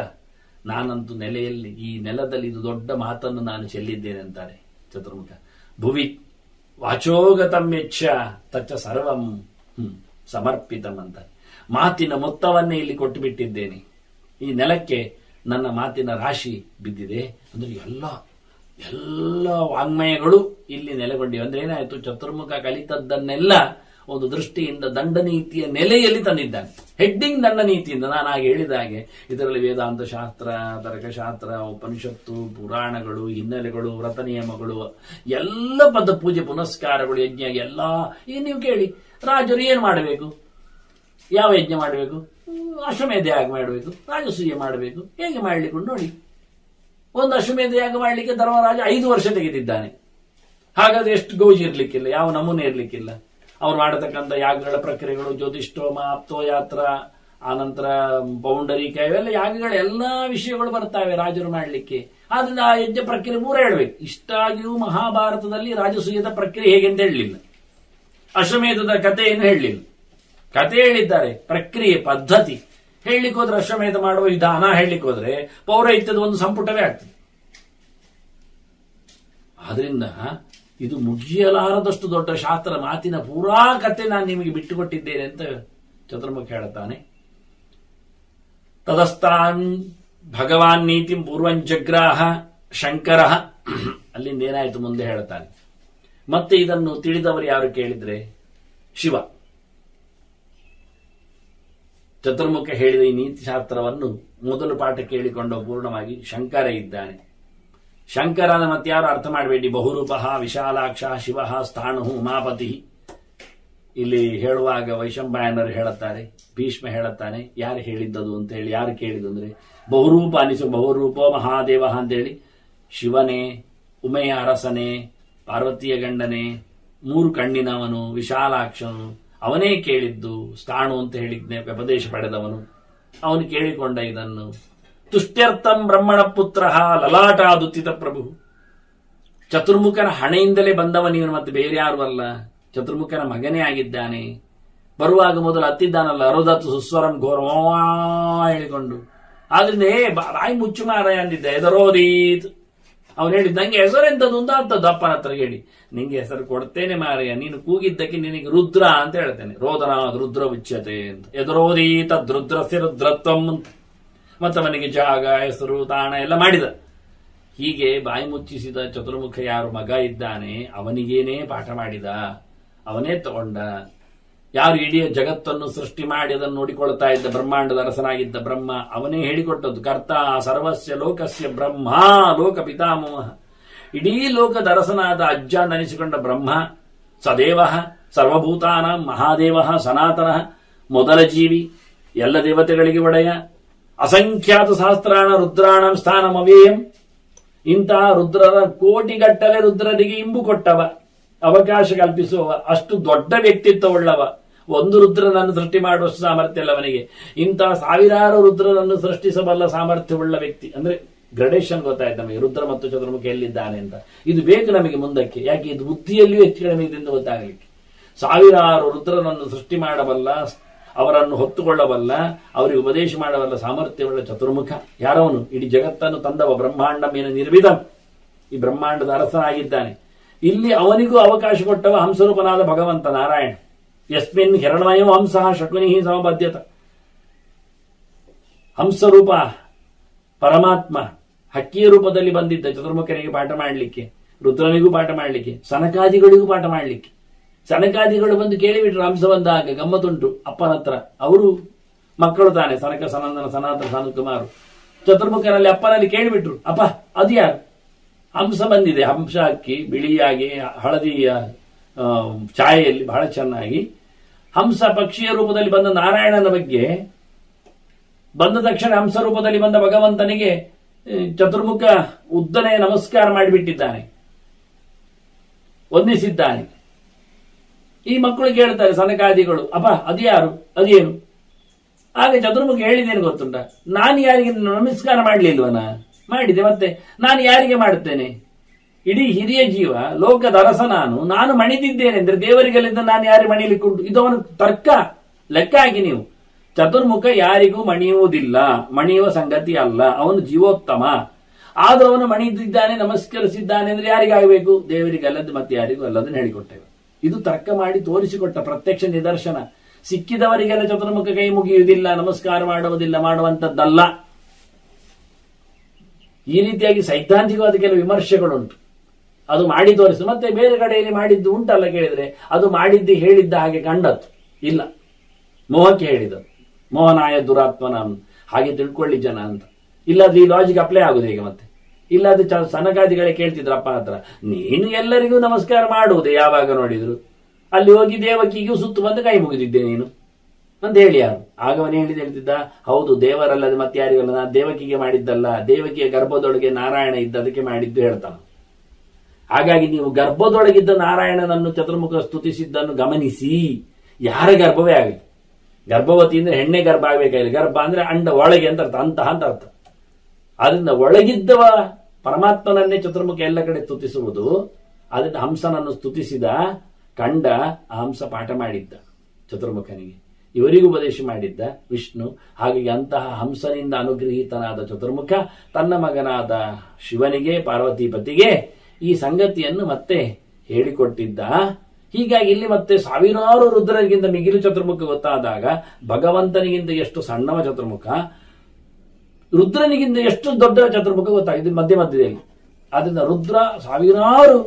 ನಾನಂತೂ ನೆಲೆಯಲ್ಲಿ, ಈ ನೆಲದಲ್ಲಿ ಇದು ದೊಡ್ಡ ಮಾತನ್ನು ನಾನು ಚೆಲ್ಲಿದ್ದೇನೆ ಅಂತಾರೆ ಚತುರ್ಮುಖ. ಭುವಿ ವಾಚೋಗತಂ ಯಚ್ಚ ತಚ್ಚ ಸರ್ವಂ ಸಮರ್ಪಿತಂ ಅಂತ. ಮಾತಿನ ಮೊತ್ತವನ್ನೇ ಇಲ್ಲಿ ಕೊಟ್ಟು ಬಿಟ್ಟಿದ್ದೇನೆ. ಈ ನೆಲಕ್ಕೆ ನನ್ನ ಮಾತಿನ ರಾಶಿ ಬಿದ್ದಿದೆ. ಅಂದ್ರೆ ಎಲ್ಲ ವಾಂಗ್ಮಯಗಳು ಇಲ್ಲಿ ನೆಲೆಗೊಂಡಿವೆ. ಅಂದ್ರೆ ಏನಾಯ್ತು, ಚತುರ್ಮುಖ ಕಲಿತದ್ದನ್ನೆಲ್ಲ ಒಂದು ದೃಷ್ಟಿಯಿಂದ ದಂಡನೀತಿಯ ನೆಲೆಯಲ್ಲಿ ತಂದಿದ್ದಾನೆ. ಹೆಡ್ಡಿಂಗ್ ದಂಡನೀತಿಯಿಂದ ನಾನು ಆಗ ಹೇಳಿದ ಹಾಗೆ ಇದರಲ್ಲಿ ವೇದಾಂತ ಶಾಸ್ತ್ರ, ತರ್ಕಶಾಸ್ತ್ರ, ಉಪನಿಷತ್ತು, ಪುರಾಣಗಳು, ಹಿನ್ನೆಲೆಗಳು, ವ್ರತ ನಿಯಮಗಳು, ಎಲ್ಲ ಪದ ಪೂಜೆ ಪುನಸ್ಕಾರಗಳು, ಯಜ್ಞ ಎಲ್ಲ. ಈಗ ನೀವು ಕೇಳಿ, ರಾಜರು ಏನು ಮಾಡಬೇಕು, ಯಾವ ಯಜ್ಞ ಮಾಡಬೇಕು, ಅಶ್ವಮೇಧ ಯಾಗ ಮಾಡಬೇಕು, ರಾಜಸೂಯ ಮಾಡಬೇಕು, ಹೇಗೆ ಮಾಡಲಿಕ್ಕೆ ನೋಡಿ. ಒಂದು ಅಶ್ವಮೇಧ ಯಾಗ ಮಾಡಲಿಕ್ಕೆ ಧರ್ಮರಾಜ 5 ವರ್ಷ ತೆಗೆದಿದ್ದಾನೆ. ಹಾಗಾದ್ರೆ ಎಷ್ಟು ಗೌಜಿ ಇರ್ಲಿಕ್ಕಿಲ್ಲ, ಯಾವ ನಮೂನೆ ಇರ್ಲಿಕ್ಕಿಲ್ಲ. ಅವ್ರು ಮಾಡತಕ್ಕಂಥ ಯಾಗಗಳ ಪ್ರಕ್ರಿಯೆಗಳು, ಜ್ಯೋತಿಷ್ಠೋಮ, ಆಪ್ತೋಯಾತ್ರ, ಆನಂತರ ಪೌಂಡರೀಕ, ಇವೆಲ್ಲ ಯಾಗಗಳ ಎಲ್ಲಾ ವಿಷಯಗಳು ಬರ್ತಾವೆ ರಾಜರು ಮಾಡಲಿಕ್ಕೆ. ಆದ್ರಿಂದ ಆ ಯಜ್ಞ ಪ್ರಕ್ರಿಯೆ ಪೂರ ಹೇಳ್ಬೇಕು. ಇಷ್ಟಾಗಿಯೂ ಮಹಾಭಾರತದಲ್ಲಿ ರಾಜಸೂಯದ ಪ್ರಕ್ರಿಯೆ ಹೇಗೆ ಅಂತ ಹೇಳಲಿಲ್ಲ, ಅಶ್ವಮೇಧದ ಕಥೆಯನ್ನು ಹೇಳಲಿಲ್ಲ. ಕಥೆ ಹೇಳಿದ್ದಾರೆ, ಪ್ರಕ್ರಿಯೆ ಪದ್ಧತಿ ಹೇಳಲಿಕ್ಕೆ ಹೋದ್ರೆ, ಅಶ್ವಮೇಧ ಮಾಡುವ ವಿಧಾನ ಹೇಳಲಿಕ್ಕೆ ಹೋದ್ರೆ ಪೌರಹಿತ್ಯದ ಒಂದು ಸಂಪುಟವೇ ಆಗ್ತದೆ. ಆದ್ರಿಂದ ಇದು ಮುಗಿಯಲಾರದಷ್ಟು ದೊಡ್ಡ ಶಾಸ್ತ್ರ. ಮಾತಿನ ಪೂರಾ ಕತೆ ನಾನು ನಿಮಗೆ ಬಿಟ್ಟುಕೊಟ್ಟಿದ್ದೇನೆ ಅಂತ ಚತುರ್ಮುಖ ಹೇಳುತ್ತಾನೆ. ತದಸ್ತಾನ್ ಭಗವಾನ್ ನೀತಿಂ ಪೂರ್ವಂಜಗ್ರಾಹ ಶಂಕರ. ಅಲ್ಲಿಂದ ಏನಾಯ್ತು ಮುಂದೆ ಹೇಳ್ತಾನೆ. ಮತ್ತೆ ಇದನ್ನು ತಿಳಿದವರು ಯಾರು ಕೇಳಿದ್ರೆ ಶಿವ. ಚತುರ್ಮುಖ ಹೇಳಿದ ಈ ನೀತಿಶಾಸ್ತ್ರವನ್ನು ಮೊದಲು ಪಾಠ ಕೇಳಿಕೊಂಡ ಪೂರ್ಣವಾಗಿ ಶಂಕರ ಇದ್ದಾನೆ. ಶಂಕರನ ಮತ್ತೆ ಯಾರು ಅರ್ಥ ಮಾಡಬೇಡಿ. ಬಹುರೂಪ ವಿಶಾಲಾಕ್ಷ ಶಿವ ಸ್ಥಾಣು ಉಮಾಪತಿ. ಇಲ್ಲಿ ಹೇಳುವಾಗ ವೈಶಂಪಾಯನರು ಹೇಳುತ್ತಾರೆ, ಭೀಷ್ಮ ಹೇಳುತ್ತಾನೆ ಯಾರು ಹೇಳಿದ್ದದು ಅಂತ ಹೇಳಿ. ಯಾರು ಕೇಳಿದ್ದು ಅಂದ್ರೆ ಬಹುರೂಪ ಅನಿಸು, ಬಹುರೂಪ ಮಹಾದೇವ ಅಂತೇಳಿ ಶಿವನೇ, ಉಮೆಯ ಅರಸನೇ, ಪಾರ್ವತಿಯ ಗಂಡನೇ, 3 ಕಣ್ಣಿನವನು, ವಿಶಾಲಾಕ್ಷನು, ಅವನೇ ಕೇಳಿದ್ದು. ಸ್ಥಾಣು ಅಂತ ಹೇಳಿದ್ನೆ ವ್ಯಪದೇಶ ಪಡೆದವನು, ಅವನು ಕೇಳಿಕೊಂಡ ಇದನ್ನು. ತುಷ್ಟ್ಯರ್ಥಂ ಬ್ರಹ್ಮಣ ಪುತ್ರ ಲಲಾಟಾದುತ್ತಿತ ಪ್ರಭು. ಚತುರ್ಮುಖನ ಹಣೆಯಿಂದಲೇ ಬಂದವನೀವನು, ಮತ್ತೆ ಬೇರೆ ಯಾರು ಅಲ್ಲ, ಚತುರ್ಮುಖನ ಮಗನೇ ಆಗಿದ್ದಾನೆ. ಬರುವಾಗ ಮೊದಲು ಹತ್ತಿದ್ದಾನಲ್ಲ, ಅರುದತ್ತು ಸುಸ್ವರಂ ಘೋರ ಹೇಳಿಕೊಂಡು. ಆದ್ರಿಂದ ಬಾಯಿ ಮುಚ್ಚು ಮಾರಾಯ ಅಂದಿದ್ದ. ಎದರೋದೀತ್ ಅವನು ಹೇಳಿದ್, ನಂಗೆ ಹೆಸರೆಂತದ್ದು ಅಂತ ಆಗ್ತದ್ದು. ಅಪ್ಪನ ಹತ್ರ ಹೇಳಿ, ನಿಂಗೆ ಹೆಸರು ಕೊಡ್ತೇನೆ ಮಾರಾಯ, ನೀನು ಕೂಗಿದ್ದಕ್ಕೆ ನಿನಗೆ ರುದ್ರ ಅಂತ ಹೇಳ್ತೇನೆ. ರೋದನ ರುದ್ರ ಉಚ್ಯತೆ ಅಂತ. ಎದರೋದೀತ ರುದ್ರಸ್ಯ ರುದ್ರತ್ವಂ ಅಂತ. ಮತ್ತವನಿಗೆ ಜಾಗ, ಹೆಸರು, ತಾಣ ಎಲ್ಲ ಮಾಡಿದ. ಹೀಗೆ ಬಾಯಿ ಮುಚ್ಚಿಸಿದ ಚತುರ್ಮುಖ ಯಾರು ಮಗ ಇದ್ದಾನೆ ಅವನಿಗೇನೇ ಪಾಠ ಮಾಡಿದ, ಅವನೇ ತಗೊಂಡ. ಯಾರು ಇಡೀ ಜಗತ್ತನ್ನು ಸೃಷ್ಟಿ ಮಾಡಿ ಅದನ್ನು ನೋಡಿಕೊಳ್ತಾ ಇದ್ದ ಬ್ರಹ್ಮಾಂಡದ ಅರಸನಾಗಿದ್ದ ಬ್ರಹ್ಮ, ಅವನೇ ಹೇಳಿಕೊಟ್ಟದ್ದು. ಕರ್ತ ಸರ್ವಸ್ಯ ಲೋಕಸ್ಯ ಬ್ರಹ್ಮ ಲೋಕ ಪಿತಾಮಹ. ಇಡೀ ಲೋಕದ ಅರಸನಾದ ಅಜ್ಜ ನೆನೆಸಿಕೊಂಡ ಬ್ರಹ್ಮ ಸದೇವ ಸರ್ವಭೂತಾನ ಮಹಾದೇವ ಸನಾತನ, ಮೊದಲ ಜೀವಿ, ಎಲ್ಲ ದೇವತೆಗಳಿಗೆ ಒಡೆಯ. ಅಸಂಖ್ಯಾತ ಸಹಸ್ರಾಣ ರುದ್ರಾಣ ಸ್ಥಾನಮವೇಯಂ. ಇಂತಹ ರುದ್ರರ ಕೋಟಿಗಟ್ಟಲೆ ರುದ್ರರಿಗೆ ಇಂಬು ಕೊಟ್ಟವ, ಅವಕಾಶ ಕಲ್ಪಿಸುವವ, ಅಷ್ಟು ದೊಡ್ಡ ವ್ಯಕ್ತಿತ್ವವುಳ್ಳವ. ಒಂದು ರುದ್ರನನ್ನು ಸೃಷ್ಟಿ ಮಾಡುವಷ್ಟು ಸಾಮರ್ಥ್ಯ ಇಲ್ಲ ಅವನಿಗೆ. ಇಂತಹ ಸಾವಿರಾರು ರುದ್ರನನ್ನು ಸೃಷ್ಟಿಸಬಲ್ಲ ಸಾಮರ್ಥ್ಯವುಳ್ಳ ವ್ಯಕ್ತಿ. ಅಂದ್ರೆ ಗ್ರಡೇಶನ್ ಗೊತ್ತಾಯ್ತು ನಮಗೆ, ರುದ್ರ ಮತ್ತು ಚತುರ್ಮುಖ ಎಲ್ಲಿದ್ದಾನೆ ಅಂತ. ಇದು ಬೇಕು ನಮಗೆ ಮುಂದಕ್ಕೆ, ಯಾಕೆ ಇದು ಬುದ್ಧಿಯಲ್ಲಿಯೂ ಹೆಚ್ಚು ಕಡಿಮೆ ಇದರಿಂದ ಗೊತ್ತಾಗಲಿಕ್ಕೆ. ಸಾವಿರಾರು ರುದ್ರನನ್ನು ಸೃಷ್ಟಿ ಮಾಡಬಲ್ಲ, ಅವರನ್ನು ಹೊತ್ತುಕೊಳ್ಳಬಲ್ಲ, ಅವರಿಗೆ ಉಪದೇಶ ಮಾಡಬಲ್ಲ ಸಾಮರ್ಥ್ಯವುಳ್ಳ ಚತುರ್ಮುಖ. ಯಾರವನು? ಇಡೀ ಜಗತ್ತನ್ನು ತಂದವ, ಬ್ರಹ್ಮಾಂಡ ಮೇನ ನಿರ್ವಿಧಂ, ಈ ಬ್ರಹ್ಮಾಂಡದ ಅರಸನಾಗಿದ್ದಾನೆ. ಇಲ್ಲಿ ಅವನಿಗೂ ಅವಕಾಶ ಕೊಟ್ಟವ ಹಂಸರೂಪನಾದ ಭಗವಂತ ನಾರಾಯಣ. ಯಸ್ಮಿನ್ ಹಿರಣ್ಮಯೋ ಹಂಸಃ ಶಕುನಿ ಸಮಬದ್ಧತ. ಹಂಸರೂಪ ಪರಮಾತ್ಮ ಹಕ್ಕಿಯ ರೂಪದಲ್ಲಿ ಬಂದಿದ್ದ ಚತುರ್ಮುಖನಿಗೆ ಪಾಠ ಮಾಡಲಿಕ್ಕೆ, ರುದ್ರನಿಗೂ ಪಾಠ ಮಾಡಲಿಕ್ಕೆ, ಸನಕಾದಿಗಳಿಗೂ ಪಾಠ ಮಾಡಲಿಕ್ಕೆ. ಸನಕಾದಿಗಳು ಬಂದು ಕೇಳಿಬಿಟ್ರು ಹಂಸ ಬಂದಾಗ, ಗಮ್ಮತ್ತುಂಟು ಅಪ್ಪನ ಹತ್ರ. ಅವರು ಮಕ್ಕಳು ತಾನೆ, ಸನಕ ಸನಂದನ ಸನಾತನ ಸನತ್ಕುಮಾರು. ಚತುರ್ಮುಖನಲ್ಲಿ ಅಪ್ಪನಲ್ಲಿ ಕೇಳಿಬಿಟ್ರು, ಅಪ್ಪ ಅದು ಯಾರು? ಹಂಸ ಬಂದಿದೆ. ಹಂಸ ಹಕ್ಕಿ ಬಿಳಿಯಾಗಿ ಹಳದಿಯ ಛಾಯೆಯಲ್ಲಿ ಬಹಳ ಚೆನ್ನಾಗಿ ಹಂಸ ಪಕ್ಷಿಯ ರೂಪದಲ್ಲಿ ಬಂದ ನಾರಾಯಣನ ಬಗ್ಗೆ ಬಂದ ತಕ್ಷಣ ಹಂಸ ರೂಪದಲ್ಲಿ ಬಂದ ಭಗವಂತನಿಗೆ ಚತುರ್ಮುಖ ಉದ್ದನೆ ನಮಸ್ಕಾರ ಮಾಡಿಬಿಟ್ಟಿದ್ದಾನೆ, ವಂದಿಸಿದ್ದಾನೆ. ಈ ಮಕ್ಕಳು ಕೇಳ್ತಾರೆ ಸನಕಾದಿಗಳು, ಅಪ್ಪ ಅದು ಯಾರು, ಅದೇನು? ಆಗ ಚತುರ್ಮುಖ ಹೇಳಿದ್ದೇನೆ ಗೊತ್ತುಂಟ, ನಾನು ಯಾರಿಗೆ ನಮಸ್ಕಾರ ಮಾಡಲಿಲ್ವನ? ಮಾಡಿದೆ, ಮತ್ತೆ ನಾನು ಯಾರಿಗೆ ಮಾಡುತ್ತೇನೆ? ಇಡೀ ಹಿರಿಯ ಜೀವ, ಲೋಕದ ಅರಸ ನಾನು ಮಣಿದಿದ್ದೇನೆ ಅಂದ್ರೆ ದೇವರಿಗಲ್ಲಿಂದ ನಾನು ಯಾರಿಗೆ ಮಣಿಲಿಕ್ಕೆ ಉಂಟು? ಇದು ಅವನ ತರ್ಕ. ಲೆಕ್ಕ ಹಾಕಿ ನೀವು. ಚತುರ್ಮುಖ ಯಾರಿಗೂ ಮಣಿಯುವುದಿಲ್ಲ, ಮಣಿಯುವ ಸಂಗತಿ ಅಲ್ಲ. ಅವನು ಜೀವೋತ್ತಮ. ಆದ್ರೂ ಅವನು ಮಣಿದಿದ್ದಾನೆ, ನಮಸ್ಕರಿಸಿದ್ದಾನೆ ಅಂದ್ರೆ ಯಾರಿಗಾಗಬೇಕು? ದೇವರಿಗಲ್ಲದ್ದು ಮತ್ತೆ ಯಾರಿಗೂ ಅಲ್ಲದನ್ನು ಹೇಳಿಕೊಟ್ಟೆವು. ಇದು ತರ್ಕ ಮಾಡಿ ತೋರಿಸಿಕೊಟ್ಟ ಪ್ರತ್ಯಕ್ಷ ನಿದರ್ಶನ. ಸಿಕ್ಕಿದವರಿಗೆಲ್ಲ ಚತುರ್ಮುಖ ಕೈ ಮುಗಿಯುವುದಿಲ್ಲ, ನಮಸ್ಕಾರ ಮಾಡುವುದಿಲ್ಲ, ಮಾಡುವಂತದ್ದಲ್ಲ. ಈ ರೀತಿಯಾಗಿ ಸೈದ್ಧಾಂತಿಕವಾದ ಕೆಲವು ವಿಮರ್ಶೆಗಳುಂಟು. ಅದು ಮಾಡಿ ತೋರಿಸು. ಮತ್ತೆ ಬೇರೆ ಕಡೆಯಲ್ಲಿ ಮಾಡಿದ್ದು ಉಂಟಲ್ಲ ಕೇಳಿದ್ರೆ, ಅದು ಮಾಡಿದ್ದು ಹೇಳಿದ್ದ ಹಾಗೆ ಕಂಡದ್ದು ಇಲ್ಲ, ಮೋಹಕ್ಕೆ ಹೇಳಿದದ್ದು. ಮೋಹನಾಯ ದುರಾತ್ಮನ ಹಾಗೆ ತಿಳ್ಕೊಳ್ಳಿ ಜನ ಅಂತ. ಇಲ್ಲಾದ್ರೆ ಈ ಲಾಜಿಕ್ ಅಪ್ಲೈ ಆಗುದು ಈಗ. ಮತ್ತೆ ಇಲ್ಲಾದ್ರೆ ಸನಕಾದಿಗಳೇ ಕೇಳ್ತಿದ್ರಪ್ಪ ಹತ್ರ, ನೀನು ಎಲ್ಲರಿಗೂ ನಮಸ್ಕಾರ ಮಾಡುವುದೇ ಯಾವಾಗ ನೋಡಿದ್ರು? ಅಲ್ಲಿ ಹೋಗಿ ದೇವಕಿಗೂ ಸುತ್ತು ಬಂದು ಕೈ ಮುಗಿದಿದ್ದೆ ನೀನು ಅಂತ ಹೇಳಿ ಯಾರು? ಆಗ ಅವನು ಹೇಳ್ತಿದ್ದ, ಹೌದು ದೇವರಲ್ಲದೆ ಮತ್ತೆ ಯಾರಿಗಲ್ಲ, ನಾನು ದೇವಕಿಗೆ ಮಾಡಿದ್ದಲ್ಲ, ದೇವಕಿಯ ಗರ್ಭದೊಳಗೆ ನಾರಾಯಣ ಇದ್ದ, ಅದಕ್ಕೆ ಮಾಡಿದ್ದು ಹೇಳ್ತಾನ. ಹಾಗಾಗಿ ನೀವು ಗರ್ಭದೊಳಗಿದ್ದ ನಾರಾಯಣನನ್ನು ಚತುರ್ಮುಖ ಸ್ತುತಿಸಿದ್ದನ್ನು ಗಮನಿಸಿ. ಯಾರ ಗರ್ಭವೇ ಆಗಲಿ, ಗರ್ಭವತಿ ಅಂದ್ರೆ ಹೆಣ್ಣೆ ಗರ್ಭ ಆಗ್ಬೇಕಾಗಿಲ್ಲ. ಗರ್ಭ ಅಂದ್ರೆ ಅಂಡ ಒಳಗೆ ಅಂತ ಅರ್ಥ, ಅಂತ ಅರ್ಥ. ಆದ್ರಿಂದ ಒಳಗಿದ್ದವ ಪರಮಾತ್ಮನನ್ನೇ ಚತುರ್ಮುಖ ಎಲ್ಲ ಕಡೆ ಸ್ತುತಿಸುವುದು. ಅದರಿಂದ ಹಂಸನನ್ನು ಸ್ತುತಿಸಿದ, ಕಂಡ, ಆ ಹಂಸ ಪಾಠ ಮಾಡಿದ್ದ ಚತುರ್ಮುಖನಿಗೆ, ಇವರಿಗೂ ಉಪದೇಶ ಮಾಡಿದ್ದ ವಿಷ್ಣು. ಹಾಗಾಗಿ ಅಂತಹ ಹಂಸನಿಂದ ಅನುಗ್ರಹೀತನಾದ ಚತುರ್ಮುಖ ತನ್ನ ಮಗನಾದ ಶಿವನಿಗೆ, ಪಾರ್ವತಿಪತಿಗೆ ಈ ಸಂಗತಿಯನ್ನು ಮತ್ತೆ ಹೇಳಿಕೊಟ್ಟಿದ್ದ. ಹೀಗಾಗಿ ಇಲ್ಲಿ ಮತ್ತೆ ಸಾವಿರಾರು ರುದ್ರನಿಗಿಂತ ಮಿಗಿಲು ಚತುರ್ಮುಖ ಗೊತ್ತಾದಾಗ ಭಗವಂತನಿಗಿಂತ ಎಷ್ಟು ಸಣ್ಣವ ಚತುರ್ಮುಖ, ರುದ್ರನಿಗಿಂತ ಎಷ್ಟು ದೊಡ್ಡ ಚತುರ್ಮುಖ ಗೊತ್ತಾಗಿದೆ ಮಧ್ಯದಲ್ಲಿ. ಆದ್ರಿಂದ ರುದ್ರ ಸಾವಿರಾರು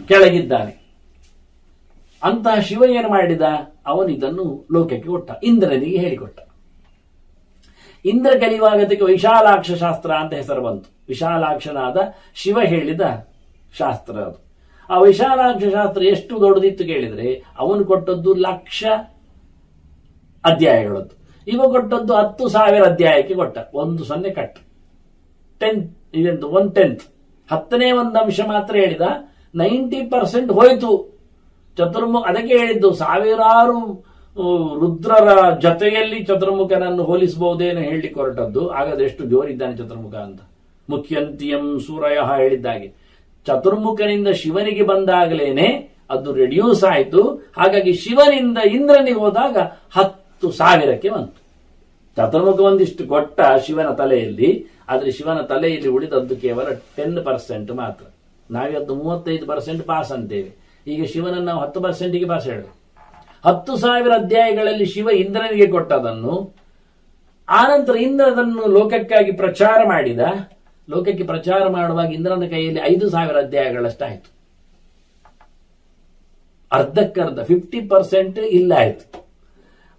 ಕೆಳಗಿದ್ದಾನೆ. ಅಂತಹ ಶಿವ ಏನು ಮಾಡಿದ? ಅವನಿದನ್ನು ಲೋಕಕ್ಕೆ ಕೊಟ್ಟ, ಇಂದ್ರನಿಗೆ ಹೇಳಿಕೊಟ್ಟ. ಇಂದ್ರ ಕಲಿಯುವಾಗದಕ್ಕೆ ವಿಶಾಲಾಕ್ಷ ಶಾಸ್ತ್ರ ಅಂತ ಹೆಸರು ಬಂತು. ವಿಶಾಲಾಕ್ಷನಾದ ಶಿವ ಹೇಳಿದ ಶಾಸ್ತ್ರ ಅದು. ಆ ವಿಶಾಲಾಕ್ಷ ಶಾಸ್ತ್ರ ಎಷ್ಟು ದೊಡ್ಡದಿತ್ತು ಕೇಳಿದ್ರೆ, ಅವನು ಕೊಟ್ಟದ್ದು 1,00,000 ಅಧ್ಯಾಯಗಳದ್ದು. ಇವ ಕೊಟ್ಟದ್ದು 10,000 ಅಧ್ಯಾಯಕ್ಕೆ ಕೊಟ್ಟ. 10 ಕಟ್ 10 ಇದೆಂದು 1/10, 10ನೇ ಒಂದು ಅಂಶ ಮಾತ್ರ ಹೇಳಿದ. 90% ಹೋಯ್ತು ಚತುರ್ಮುಖ. ಅದಕ್ಕೆ ಹೇಳಿದ್ದು ಸಾವಿರಾರು ರುದ್ರರ ಜೊತೆಯಲ್ಲಿ ಚತುರ್ಮುಖನನ್ನು ಹೋಲಿಸಬಹುದೇನೋ ಹೇಳಲಿಕ್ಕೆ ಹೊರಟದ್ದು. ಹಾಗಾದ್ರೆ ಎಷ್ಟು ಜೋರಿದ್ದಾನೆ ಚತುರ್ಮುಖ ಅಂತ. ಮುಖ್ಯಂತಿಯಂ ಸೂರಯ ಹೇಳಿದ್ದಾಗೆ ಚತುರ್ಮುಖನಿಂದ ಶಿವನಿಗೆ ಬಂದಾಗಲೇನೆ ಅದು ರೆಡ್ಯೂಸ್ ಆಯಿತು. ಹಾಗಾಗಿ ಶಿವನಿಂದ ಇಂದ್ರನಿಗೆ ಹೋದಾಗ 10,000ಕ್ಕೆ ಬಂತು. ಚತುರ್ಮುಖ ಒಂದಿಷ್ಟು ಕೊಟ್ಟ ಶಿವನ ತಲೆಯಲ್ಲಿ, ಆದ್ರೆ ಶಿವನ ತಲೆಯಲ್ಲಿ ಉಳಿದದ್ದು ಕೇವಲ 10% ಮಾತ್ರ. ನಾವತ್ತು 35% ಪಾಸ್ ಅಂತೇವೆ. ಈಗ ಶಿವನನ್ನು ನಾವು 10%ಗೆ ಪಾಸ್ ಹೇಳ. 10,000 ಅಧ್ಯಾಯಗಳಲ್ಲಿ ಶಿವ ಇಂದ್ರನಿಗೆ ಕೊಟ್ಟದನ್ನು, ಆನಂತರ ಇಂದ್ರ ಅದನ್ನು ಲೋಕಕ್ಕಾಗಿ ಪ್ರಚಾರ ಮಾಡಿದ. ಲೋಕಕ್ಕೆ ಪ್ರಚಾರ ಮಾಡುವಾಗ ಇಂದ್ರನ ಕೈಯಲ್ಲಿ 5,000 ಅಧ್ಯಾಯಗಳಷ್ಟಾಯಿತು. ಅರ್ಧಕ್ಕರ್ಧ 50% ಇಲ್ಲ ಆಯ್ತು.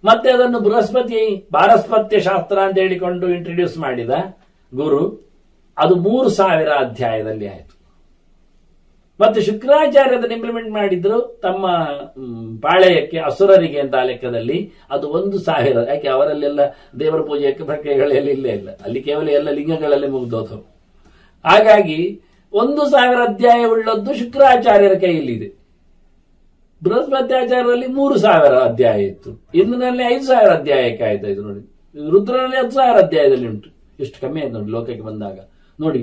ಮತ್ತೆ ಅದನ್ನು ಬೃಹಸ್ಪತಿ ಪಾರಸ್ಪತ್ಯ ಶಾಸ್ತ್ರ ಅಂತ ಹೇಳಿಕೊಂಡು ಇಂಟ್ರೊಡ್ಯೂಸ್ ಮಾಡಿದ ಗುರು. ಅದು 3,000 ಅಧ್ಯಾಯದಲ್ಲಿ ಆಯಿತು. ಮತ್ತೆ ಶುಕ್ರಾಚಾರ್ಯ ಅದನ್ನು ಇಂಪ್ಲಿಮೆಂಟ್ ಮಾಡಿದ್ರು ತಮ್ಮ ಪಾಳೆಯಕ್ಕೆ, ಅಸುರರಿಗೆ ಅಂತ ಲೆಕ್ಕದಲ್ಲಿ. ಅದು 1,000. ಯಾಕೆ ಅವರಲ್ಲೆಲ್ಲ ದೇವರ ಪೂಜೆಯಕ್ಕೆ ಪ್ರಕ್ರಿಯೆಗಳೆಲ್ಲ ಇಲ್ಲೇ ಇಲ್ಲ, ಅಲ್ಲಿ ಕೇವಲ ಎಲ್ಲ ಲಿಂಗಗಳಲ್ಲೇ ಮುಗಿದೋದು. ಹಾಗಾಗಿ 1,000 ಅಧ್ಯಾಯ ಉಳ್ಳದ್ದು ಶುಕ್ರಾಚಾರ್ಯರ ಕೈಯಲ್ಲಿದೆ. ಬೃಹಸ್ಪತ್ಯಾಚಾರ್ಯರಲ್ಲಿ 3,000 ಅಧ್ಯಾಯ ಇತ್ತು. ಇಂದ್ರನಲ್ಲಿ 5,000 ಅಧ್ಯಾಯಕ್ಕೆ ಆಯ್ತಾ ಇದು ನೋಡಿ. ರುದ್ರನಲ್ಲಿ 10,000 ಅಧ್ಯಾಯದಲ್ಲಿ ಉಂಟು. ಎಷ್ಟು ಕಮ್ಮಿ ಆಯ್ತು ನೋಡಿ ಲೋಕಕ್ಕೆ ಬಂದಾಗ. ನೋಡಿ,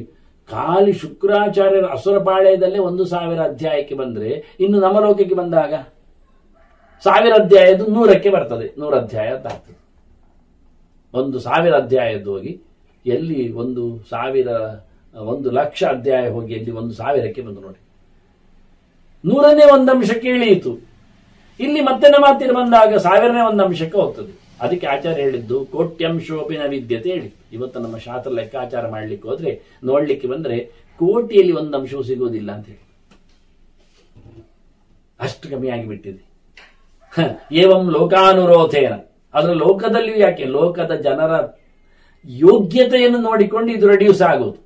ಖಾಲಿ ಶುಕ್ರಾಚಾರ್ಯರ ಅಸುರಪಾಳ್ಯದಲ್ಲೇ 1,000 ಅಧ್ಯಾಯಕ್ಕೆ ಬಂದ್ರೆ, ಇನ್ನು ನಮ್ಮ ಲೋಕಕ್ಕೆ ಬಂದಾಗ 1,000 ಅಧ್ಯಾಯದ್ದು 100ಕ್ಕೆ ಬರ್ತದೆ. 100 ಅಧ್ಯಾಯ ಆಗ್ತದೆ. 1,000 ಅಧ್ಯಾಯದ್ದು ಹೋಗಿ ಎಲ್ಲಿ 1,00,000 ಅಧ್ಯಾಯ ಹೋಗಿ ಎಲ್ಲಿ 1,000ಕ್ಕೆ ಬಂದು ನೋಡಿ. 100ನೇ ಒಂದು ಅಂಶಕ್ಕೆ ಇಳಿಯಿತು. ಇಲ್ಲಿ ಮತ್ತೆ ನಮ್ಮ ಹತ್ತಿರ ಬಂದಾಗ 1,000ನೇ ಒಂದು ಅಂಶಕ್ಕೆ ಹೋಗ್ತದೆ. ಅದಕ್ಕೆ ಆಚಾರ್ಯ ಹೇಳಿದ್ದು ಕೋಟ್ಯಂಶೋಪಿನ ವಿದ್ಯತೆ ಹೇಳಿ. ಇವತ್ತು ನಮ್ಮ ಶಾಸ್ತ್ರ ಲೆಕ್ಕಾಚಾರ ಮಾಡ್ಲಿಕ್ಕೆ ಹೋದ್ರೆ, ನೋಡ್ಲಿಕ್ಕೆ ಬಂದ್ರೆ ಕೋಟಿಯಲ್ಲಿ ಒಂದು ಅಂಶವೂ ಸಿಗುವುದಿಲ್ಲ ಅಂತ ಹೇಳಿ, ಅಷ್ಟು ಕಮ್ಮಿ ಆಗಿಬಿಟ್ಟಿದೆ. ಏವಂ ಲೋಕಾನುರೋಧೇನ, ಅದರ ಲೋಕದಲ್ಲಿಯೂ ಯಾಕೆ, ಲೋಕದ ಜನರ ಯೋಗ್ಯತೆಯನ್ನು ನೋಡಿಕೊಂಡು ಇದು ರೆಡ್ಯೂಸ್ ಆಗುವುದು.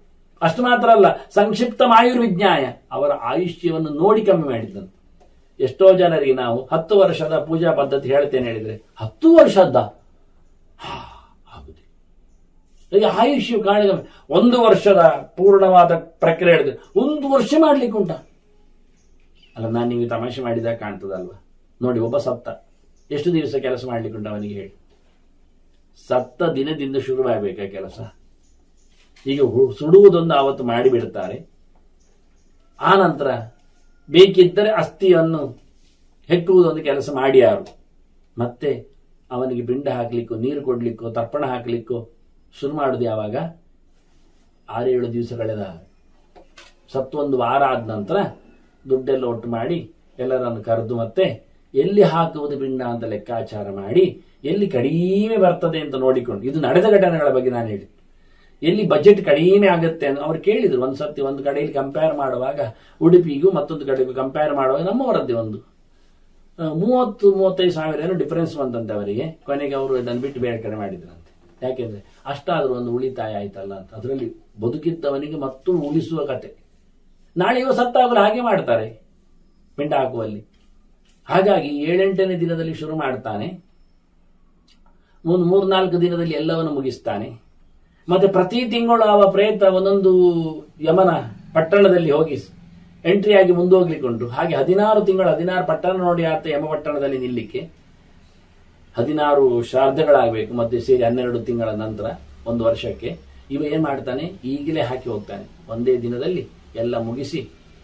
ಅಷ್ಟು ಮಾತ್ರ ಅಲ್ಲ, ಸಂಕ್ಷಿಪ್ತ ಆಯುರ್ವಿಜ್ಞಾಯ, ಅವರ ಆಯುಷ್ಯವನ್ನು ನೋಡಿ ಕಮ್ಮಿ ಮಾಡಿದ್ದಂತೆ. ಎಷ್ಟೋ ಜನರಿಗೆ ನಾವು 10 ವರ್ಷದ ಪೂಜಾ ಪದ್ಧತಿ ಹೇಳ್ತೇನೆ ಹೇಳಿದ್ರೆ 10 ವರ್ಷದ ಆಗುದಿಲ್ಲ. ಈಗ ಆಯುಷ್ಯ ಕಾರಣ 1 ವರ್ಷದ ಪೂರ್ಣವಾದ ಪ್ರಕ್ರಿಯೆ ಹೇಳಿದ್ರೆ 1 ವರ್ಷ ಮಾಡ್ಲಿಕ್ಕೆ ಉಂಟ ಅಲ್ಲ. ನಾನು ನೀವು ತಮಾಷೆ ಮಾಡಿದಾಗ ಕಾಣ್ತದಲ್ವಾ. ನೋಡಿ, ಒಬ್ಬ ಸತ್ತ, ಎಷ್ಟು ದಿವಸ ಕೆಲಸ ಮಾಡ್ಲಿಕ್ಕೆ ಉಂಟು ಅವನಿಗೆ ಹೇಳಿ? ಸತ್ತ ದಿನದಿಂದ ಶುರುವಾಗಬೇಕಾ ಕೆಲಸ? ಈಗ ಸುಡುವುದೊಂದು ಆವತ್ತು ಮಾಡಿಬಿಡ್ತಾರೆ. ಆ ನಂತರ ಬೇಕಿದ್ದರೆ ಅಸ್ಥಿಯನ್ನು ಹೆಕ್ಕುವುದೊಂದು ಕೆಲಸ ಮಾಡ್ಯಾರು. ಮತ್ತೆ ಅವನಿಗೆ ಪಿಂಡ ಹಾಕ್ಲಿಕ್ಕೋ, ನೀರು ಕೊಡ್ಲಿಕ್ಕೋ, ತರ್ಪಣ ಹಾಕ್ಲಿಕ್ಕೋ ಶುರು ಮಾಡುದು ಯಾವಾಗ? 6-7 ದಿವಸ ಕಳೆದ ಸತ್ತು 1 ವಾರ ಆದ ನಂತರ ದುಡ್ಡೆಲ್ಲ ಒಟ್ಟು ಮಾಡಿ ಎಲ್ಲರನ್ನು ಕರೆದು ಮತ್ತೆ ಎಲ್ಲಿ ಹಾಕುವುದು ಪಿಂಡ ಅಂತ ಲೆಕ್ಕಾಚಾರ ಮಾಡಿ ಎಲ್ಲಿ ಕಡಿಮೆ ಬರ್ತದೆ ಅಂತ ನೋಡಿಕೊಂಡು, ಇದು ನಡೆದ ಘಟನೆಗಳ ಬಗ್ಗೆ ನಾನು ಹೇಳಿದ್ದು, ಎಲ್ಲಿ ಬಜೆಟ್ ಕಡಿಮೆ ಆಗುತ್ತೆ ಅಂತ ಅವ್ರು ಕೇಳಿದ್ರು. ಒಂದ್ಸತಿ ಒಂದು ಕಡೆಯಲ್ಲಿ ಕಂಪೇರ್ ಮಾಡುವಾಗ ಉಡುಪಿಗೂ ಮತ್ತೊಂದು ಕಡೆಗೂ ಕಂಪೇರ್ ಮಾಡುವಾಗ ನಮ್ಮವರದ್ದೇ ಒಂದು 30-35 ಸಾವಿರ ಏನೋ ಡಿಫರೆನ್ಸ್ ಬಂತಂತೆ ಅವರಿಗೆ. ಕೊನೆಗೆ ಅವರು ಅದನ್ನು ಬಿಟ್ಟು ಬೇರೆ ಕಡೆ ಮಾಡಿದ್ರಂತೆ. ಯಾಕೆಂದ್ರೆ ಅಷ್ಟಾದ್ರೂ ಒಂದು ಉಳಿತಾಯ ಆಯ್ತಲ್ಲ ಅಂತ. ಅದರಲ್ಲಿ ಬದುಕಿದ್ದವನಿಗೆ ಮತ್ತು ಉಳಿಸುವ ಕತೆ. ನಾಳೆ ಇವ ಸತ್ತಾಗಲು ಹಾಗೆ ಮಾಡ್ತಾರೆ ಪಿಂಡ ಹಾಕುವಲ್ಲಿ. ಹಾಗಾಗಿ 7-8ನೇ ದಿನದಲ್ಲಿ ಶುರು ಮಾಡ್ತಾನೆ, 3-4 ದಿನದಲ್ಲಿ ಎಲ್ಲವನ್ನು ಮುಗಿಸ್ತಾನೆ. ಮತ್ತೆ ಪ್ರತಿ ತಿಂಗಳು ಅವ ಪ್ರೇತ ಒಂದೊಂದು ಯಮನ ಪಟ್ಟಣದಲ್ಲಿ ಹೋಗಿ ಎಂಟ್ರಿಯಾಗಿ ಮುಂದೋಗ್ಲಿಕ್ಕುಂಟು. ಹಾಗೆ 16 ತಿಂಗಳು 16 ಪಟ್ಟಣ ನೋಡಿ ಆತ ಯಮ ಪಟ್ಟಣದಲ್ಲಿ ನಿಲ್ಲಿಕ್ಕೆ 16 ಶ್ರಾದ್ದಗಳಾಗಬೇಕು. ಮತ್ತೆ ಸೇರಿ 12 ತಿಂಗಳ ನಂತರ 1 ವರ್ಷಕ್ಕೆ ಇವ ಏನ್ ಮಾಡ್ತಾನೆ, ಈಗಲೇ ಹಾಕಿ ಹೋಗ್ತಾನೆ. ಒಂದೇ ದಿನದಲ್ಲಿ ಎಲ್ಲ ಮುಗಿಸಿ.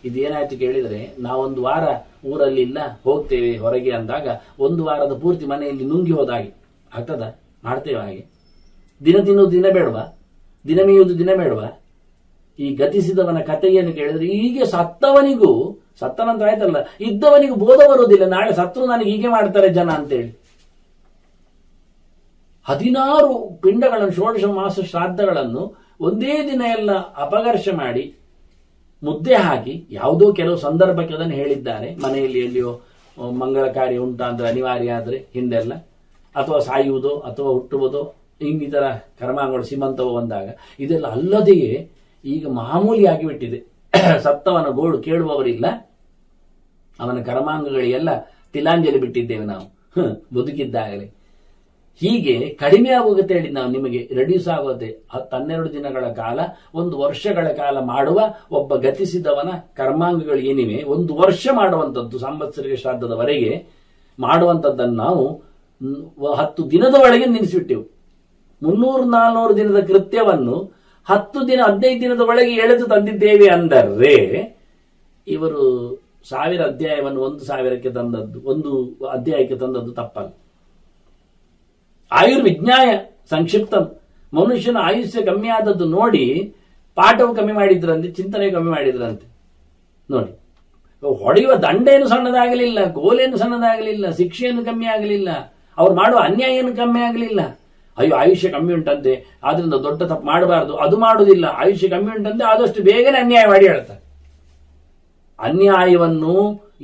ಇದೇನಾಯ್ತು ಕೇಳಿದ್ರೆ, ನಾವೊಂದು ವಾರ ಊರಲ್ಲಿ ಇಲ್ಲ, ಹೋಗ್ತೇವೆ ಹೊರಗೆ ಅಂದಾಗ 1 ವಾರದ ಪೂರ್ತಿ ಮನೆಯಲ್ಲಿ ನುಂಗಿ ಹೋದಾಗೆ ಆಗ್ತದ? ಮಾಡ್ತೇವೆ ಹಾಗೆ? ದಿನ ತಿನ್ನುವುದು ದಿನ ಬೇಡವಾ? ದಿನ ಮೀಯುವುದು ದಿನ ಬೇಡವಾ? ಈ ಗತಿಸಿದವನ ಕಥೆಯನ್ನು ಕೇಳಿದ್ರೆ ಹೀಗೆ ಸತ್ತವನಿಗೂ, ಸತ್ತ ನಂತರ ಆಯ್ತಲ್ಲ, ಇದ್ದವನಿಗೂ ಬೋಧ ಬರುವುದಿಲ್ಲ, ನಾಳೆ ಸತ್ರು ನನಗೆ ಹೀಗೆ ಮಾಡ್ತಾರೆ ಜನ ಅಂತೇಳಿ. 16 ಪಿಂಡಗಳನ್ನು, 16 ಮಾಸ ಶ್ರಾದ್ದಗಳನ್ನು ಒಂದೇ ದಿನ ಎಲ್ಲ ಅಪಘರ್ಷ ಮಾಡಿ ಮುದ್ದೆ ಹಾಕಿ, ಯಾವುದೋ ಕೆಲವು ಸಂದರ್ಭಕ್ಕೆ ಅದನ್ನು ಹೇಳಿದ್ದಾರೆ. ಮನೆಯಲ್ಲಿ ಎಲ್ಲಿಯೋ ಮಂಗಳ ಕಾರ್ಯ ಉಂಟಾ ಅಂದ್ರೆ ಅನಿವಾರ್ಯ ಆದ್ರೆ ಹಿಂದೆಲ್ಲ, ಅಥವಾ ಸಾಯುವುದೋ ಅಥವಾ ಹುಟ್ಟುವುದೋ ಇನ್ನಿತರ ಕರ್ಮಾಂಗಗಳು ಸೀಮಂತವೋ ಬಂದಾಗ. ಇದೆಲ್ಲ ಅಲ್ಲದೆಯೇ ಈಗ ಮಾಮೂಲಿಯಾಗಿ ಬಿಟ್ಟಿದೆ. ಸತ್ತವನ ಗೋಳು ಕೇಳುವವರಿಲ್ಲ, ಅವನ ಕರ್ಮಾಂಗಗಳಿಗೆಲ್ಲ ತಿಲಾಂಜಲಿ ಬಿಟ್ಟಿದ್ದೇವೆ ನಾವು ಬದುಕಿದ್ದಾಗಲೇ. ಹೀಗೆ ಕಡಿಮೆ ಆಗೋಗುತ್ತೆ ಹೇಳಿ ನಾವು ನಿಮಗೆ, ರೆಡ್ಯೂಸ್ ಆಗೋದೆ. 12 ದಿನಗಳ ಕಾಲ, 1 ವರ್ಷಗಳ ಕಾಲ ಮಾಡುವ ಒಬ್ಬ ಗತಿಸಿದವನ ಕರ್ಮಾಂಗಗಳು ಏನಿವೆ, 1 ವರ್ಷ ಮಾಡುವಂಥದ್ದು, ಸಂವತ್ಸರಿಕ ಶ್ರಾದ್ದದವರೆಗೆ ಮಾಡುವಂಥದ್ದನ್ನು ನಾವು 10 ದಿನದ ಒಳಗೆ ನಿಲ್ಲಿಸಿಬಿಟ್ಟೆವು. 300-400 ದಿನದ ಕೃತ್ಯವನ್ನು 10 ದಿನ 15 ದಿನದ ಒಳಗೆ ಎಳೆದು ತಂದಿದ್ದೇವೆ ಅಂದರೆ, ಇವರು 1000 ಅಧ್ಯಾಯವನ್ನು 1000ಕ್ಕೆ ತಂದದ್ದು, 1 ಅಧ್ಯಾಯಕ್ಕೆ ತಂದದ್ದು ತಪ್ಪಲ್ಲ. ಆಯುರ್ವಿಜ್ಞಾಯ ಸಂಕ್ಷಿಪ್ತ, ಮನುಷ್ಯನ ಆಯುಷ್ಯ ಕಮ್ಮಿ ಆದದ್ದು ನೋಡಿ ಪಾಠವು ಕಮ್ಮಿ ಮಾಡಿದ್ರಂತೆ, ಚಿಂತನೆ ಕಮ್ಮಿ ಮಾಡಿದ್ರಂತೆ. ನೋಡಿ, ಹೊಡೆಯುವ ದಂಡೇನು ಸಣ್ಣದಾಗಲಿಲ್ಲ, ಗೋಲೇನು ಸಣ್ಣದಾಗಲಿಲ್ಲ, ಶಿಕ್ಷೆಯನ್ನು ಕಮ್ಮಿ ಆಗಲಿಲ್ಲ, ಅವ್ರು ಮಾಡುವ ಅನ್ಯಾಯ ಏನು ಕಮ್ಮಿ ಆಗಲಿಲ್ಲ. ಅಯ್ಯೋ ಆಯುಷ್ಯ ಕಮ್ಮಿ ಉಂಟಂತೆ, ಆದ್ರಿಂದ ದೊಡ್ಡ ತಪ್ಪು ಮಾಡಬಾರದು, ಅದು ಮಾಡುವುದಿಲ್ಲ. ಆಯುಷ್ಯ ಕಮ್ಮಿ ಉಂಟಂತೆ, ಆದಷ್ಟು ಬೇಗನೆ ಅನ್ಯಾಯ ಮಾಡಿ ಹೇಳ್ತಾರೆ. ಅನ್ಯಾಯವನ್ನು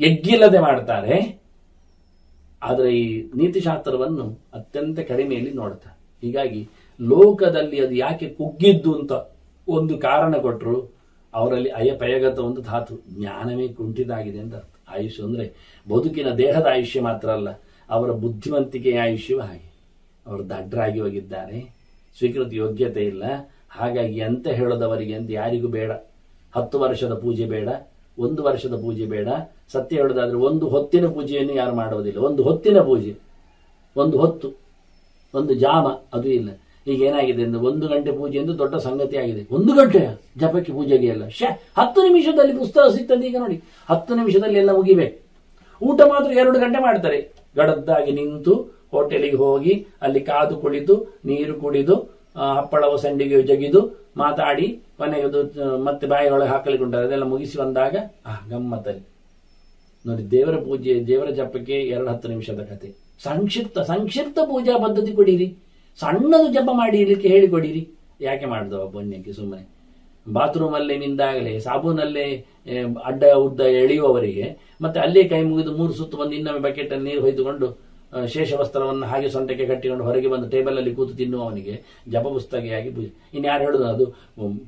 ಎಗ್ಗಿಲ್ಲದೆ ಮಾಡ್ತಾರೆ. ಆದರೆ ಈ ನೀತಿಶಾಸ್ತ್ರವನ್ನು ಅತ್ಯಂತ ಕಡಿಮೆಯಲ್ಲಿ ನೋಡ್ತಾರೆ. ಹೀಗಾಗಿ ಲೋಕದಲ್ಲಿ ಅದು ಯಾಕೆ ಕುಗ್ಗಿದ್ದು ಅಂತ ಒಂದು ಕಾರಣ ಕೊಟ್ಟರು, ಅವರಲ್ಲಿ ಅಯಪಯಗತ ಒಂದು ಧಾತು, ಜ್ಞಾನವೇ ಕುಂಠಿತಾಗಿದೆ ಅಂತ ಅರ್ಥ. ಆಯುಷ್ಯ ಅಂದ್ರೆ ಬದುಕಿನ ದೇಹದ ಆಯುಷ್ಯ ಮಾತ್ರ ಅಲ್ಲ, ಅವರ ಬುದ್ಧಿವಂತಿಕೆಯ ಆಯುಷ್ಯವೂ ಹಾಗೆ. ಅವರು ದಡ್ಡರಾಗಿ ಹೋಗಿದ್ದಾರೆ, ಸ್ವೀಕೃತಿ ಯೋಗ್ಯತೆ ಇಲ್ಲ. ಹಾಗಾಗಿ ಎಂತ ಹೇಳೋದವರಿಗೆ ಅಂತ ಯಾರಿಗೂ ಬೇಡ. 10 ವರ್ಷದ ಪೂಜೆ ಬೇಡ, 1 ವರ್ಷದ ಪೂಜೆ ಬೇಡ. ಸತ್ಯ ಹೇಳೋದಾದ್ರೆ 1 ಹೊತ್ತಿನ ಪೂಜೆಯನ್ನು ಯಾರು ಮಾಡುವುದಿಲ್ಲ. 1 ಹೊತ್ತಿನ ಪೂಜೆ, 1 ಹೊತ್ತು, 1 ಜಾಮ, ಅದು ಇಲ್ಲ. ಈಗ ಏನಾಗಿದೆ ಅಂದ್ರೆ 1 ಗಂಟೆ ಪೂಜೆ ಎಂದು ದೊಡ್ಡ ಸಂಗತಿ ಆಗಿದೆ. 1 ಗಂಟೆ ಜಪಕ್ಕೆ ಪೂಜೆಗೆ ಎಲ್ಲ 10 ನಿಮಿಷದಲ್ಲಿ ಪುಸ್ತಕ ಸಿಗ್ತದೆ. ಈಗ ನೋಡಿ, 10 ನಿಮಿಷದಲ್ಲಿ ಎಲ್ಲ ಮುಗಿಬೇಕು. ಊಟ ಮಾತ್ರ 2 ಗಂಟೆ ಮಾಡ್ತಾರೆ. ಗಡದ್ದಾಗಿ ನಿಂತು ಹೋಟೆಲಿಗೆ ಹೋಗಿ ಅಲ್ಲಿ ಕಾದು ಕುಳಿತು ನೀರು ಕುಡಿದು ಹಪ್ಪಳವು ಸಂಡಿಗೆ ಜಗಿದು ಮಾತಾಡಿ ಕೊನೆಗೆ ಮತ್ತೆ ಬಾಯಿಯೊಳಗೆ ಹಾಕಲಿಕ್ಕೆ ಉಂಟಾರೆ. ಅದೆಲ್ಲ ಮುಗಿಸಿ ಬಂದಾಗ ಗಮ್ಮತ್ತಲ್ಲಿ ನೋಡಿ, ದೇವರ ಪೂಜೆ, ದೇವರ ಜಪಕ್ಕೆ 2-10 ನಿಮಿಷದ ಕತೆ. ಸಂಕ್ಷಿಪ್ತ ಪೂಜಾ ಪದ್ಧತಿ ಕೊಡಿರಿ, ಸಣ್ಣದು ಜಪ ಮಾಡಿ ಇರ್ಲಿಕ್ಕೆ ಹೇಳಿಕೊಡಿರಿ. ಯಾಕೆ ಮಾಡಿದವ ಪುಣ್ಯಕ್ಕೆ ಸುಮ್ಮನೆ ಬಾತ್ರೂಮ್ ಅಲ್ಲೇ ನಿಂದಾಗಲೇ ಸಾಬೂನಲ್ಲೇ ಅಡ್ಡ ಉದ್ದ ಎಳೆಯುವವರಿಗೆ ಮತ್ತೆ ಅಲ್ಲೇ ಕೈ ಮುಗಿದು 3 ಸುತ್ತು ಬಂದು ಇನ್ನೊಮ್ಮೆ ಬಕೆಟ್ ಅಲ್ಲಿ ನೀರು ಹೊಯ್ದುಕೊಂಡು ಶೇಷ ವಸ್ತ್ರವನ್ನು ಹಾಗೆ ಸೊಂಟಕ್ಕೆ ಕಟ್ಟಿಕೊಂಡು ಹೊರಗೆ ಬಂದು ಟೇಬಲ್ ಅಲ್ಲಿ ಕೂತು ತಿನ್ನುವವನಿಗೆ ಜಪ ಪುಸ್ತಕಿಯಾಗಿ ಪೂಜೆ. ಇನ್ಯಾರು ಹೇಳುದು, ಅದು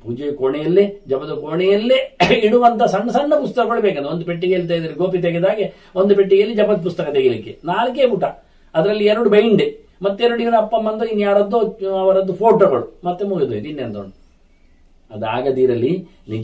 ಪೂಜೆ ಕೋಣೆಯಲ್ಲೇ, ಜಪದ ಕೋಣೆಯಲ್ಲೇ ಇಡುವಂತ ಸಣ್ಣ ಸಣ್ಣ ಪುಸ್ತಕಗಳು ಬೇಕಂದ್ರೆ. ಒಂದು ಪೆಟ್ಟಿಗೆಯಲ್ಲಿ ತೆಗೆದ್ರೆ ಗೋಪಿ ತೆಗೆದಾಗೆ ಒಂದು ಪೆಟ್ಟಿಗೆಯಲ್ಲಿ ಜಪದ ಪುಸ್ತಕ ತೆಗಿಲಿಕ್ಕೆ 4 ಪುಟ, ಅದರಲ್ಲಿ 2 ಬೈಂಡೆ, ಮತ್ತೆ 2 ಇವನ ಅಪ್ಪಮ್ಮಂದು ಇನ್ಯಾರದ್ದು ಅವರದ್ದು ಫೋಟೋಗಳು, ಮತ್ತೆ ಮುಗಿದೋಯ್ತು. ಇನ್ನೆಂದೋಣ ಅದಾಗದಿರಲಿ. ನಿಜ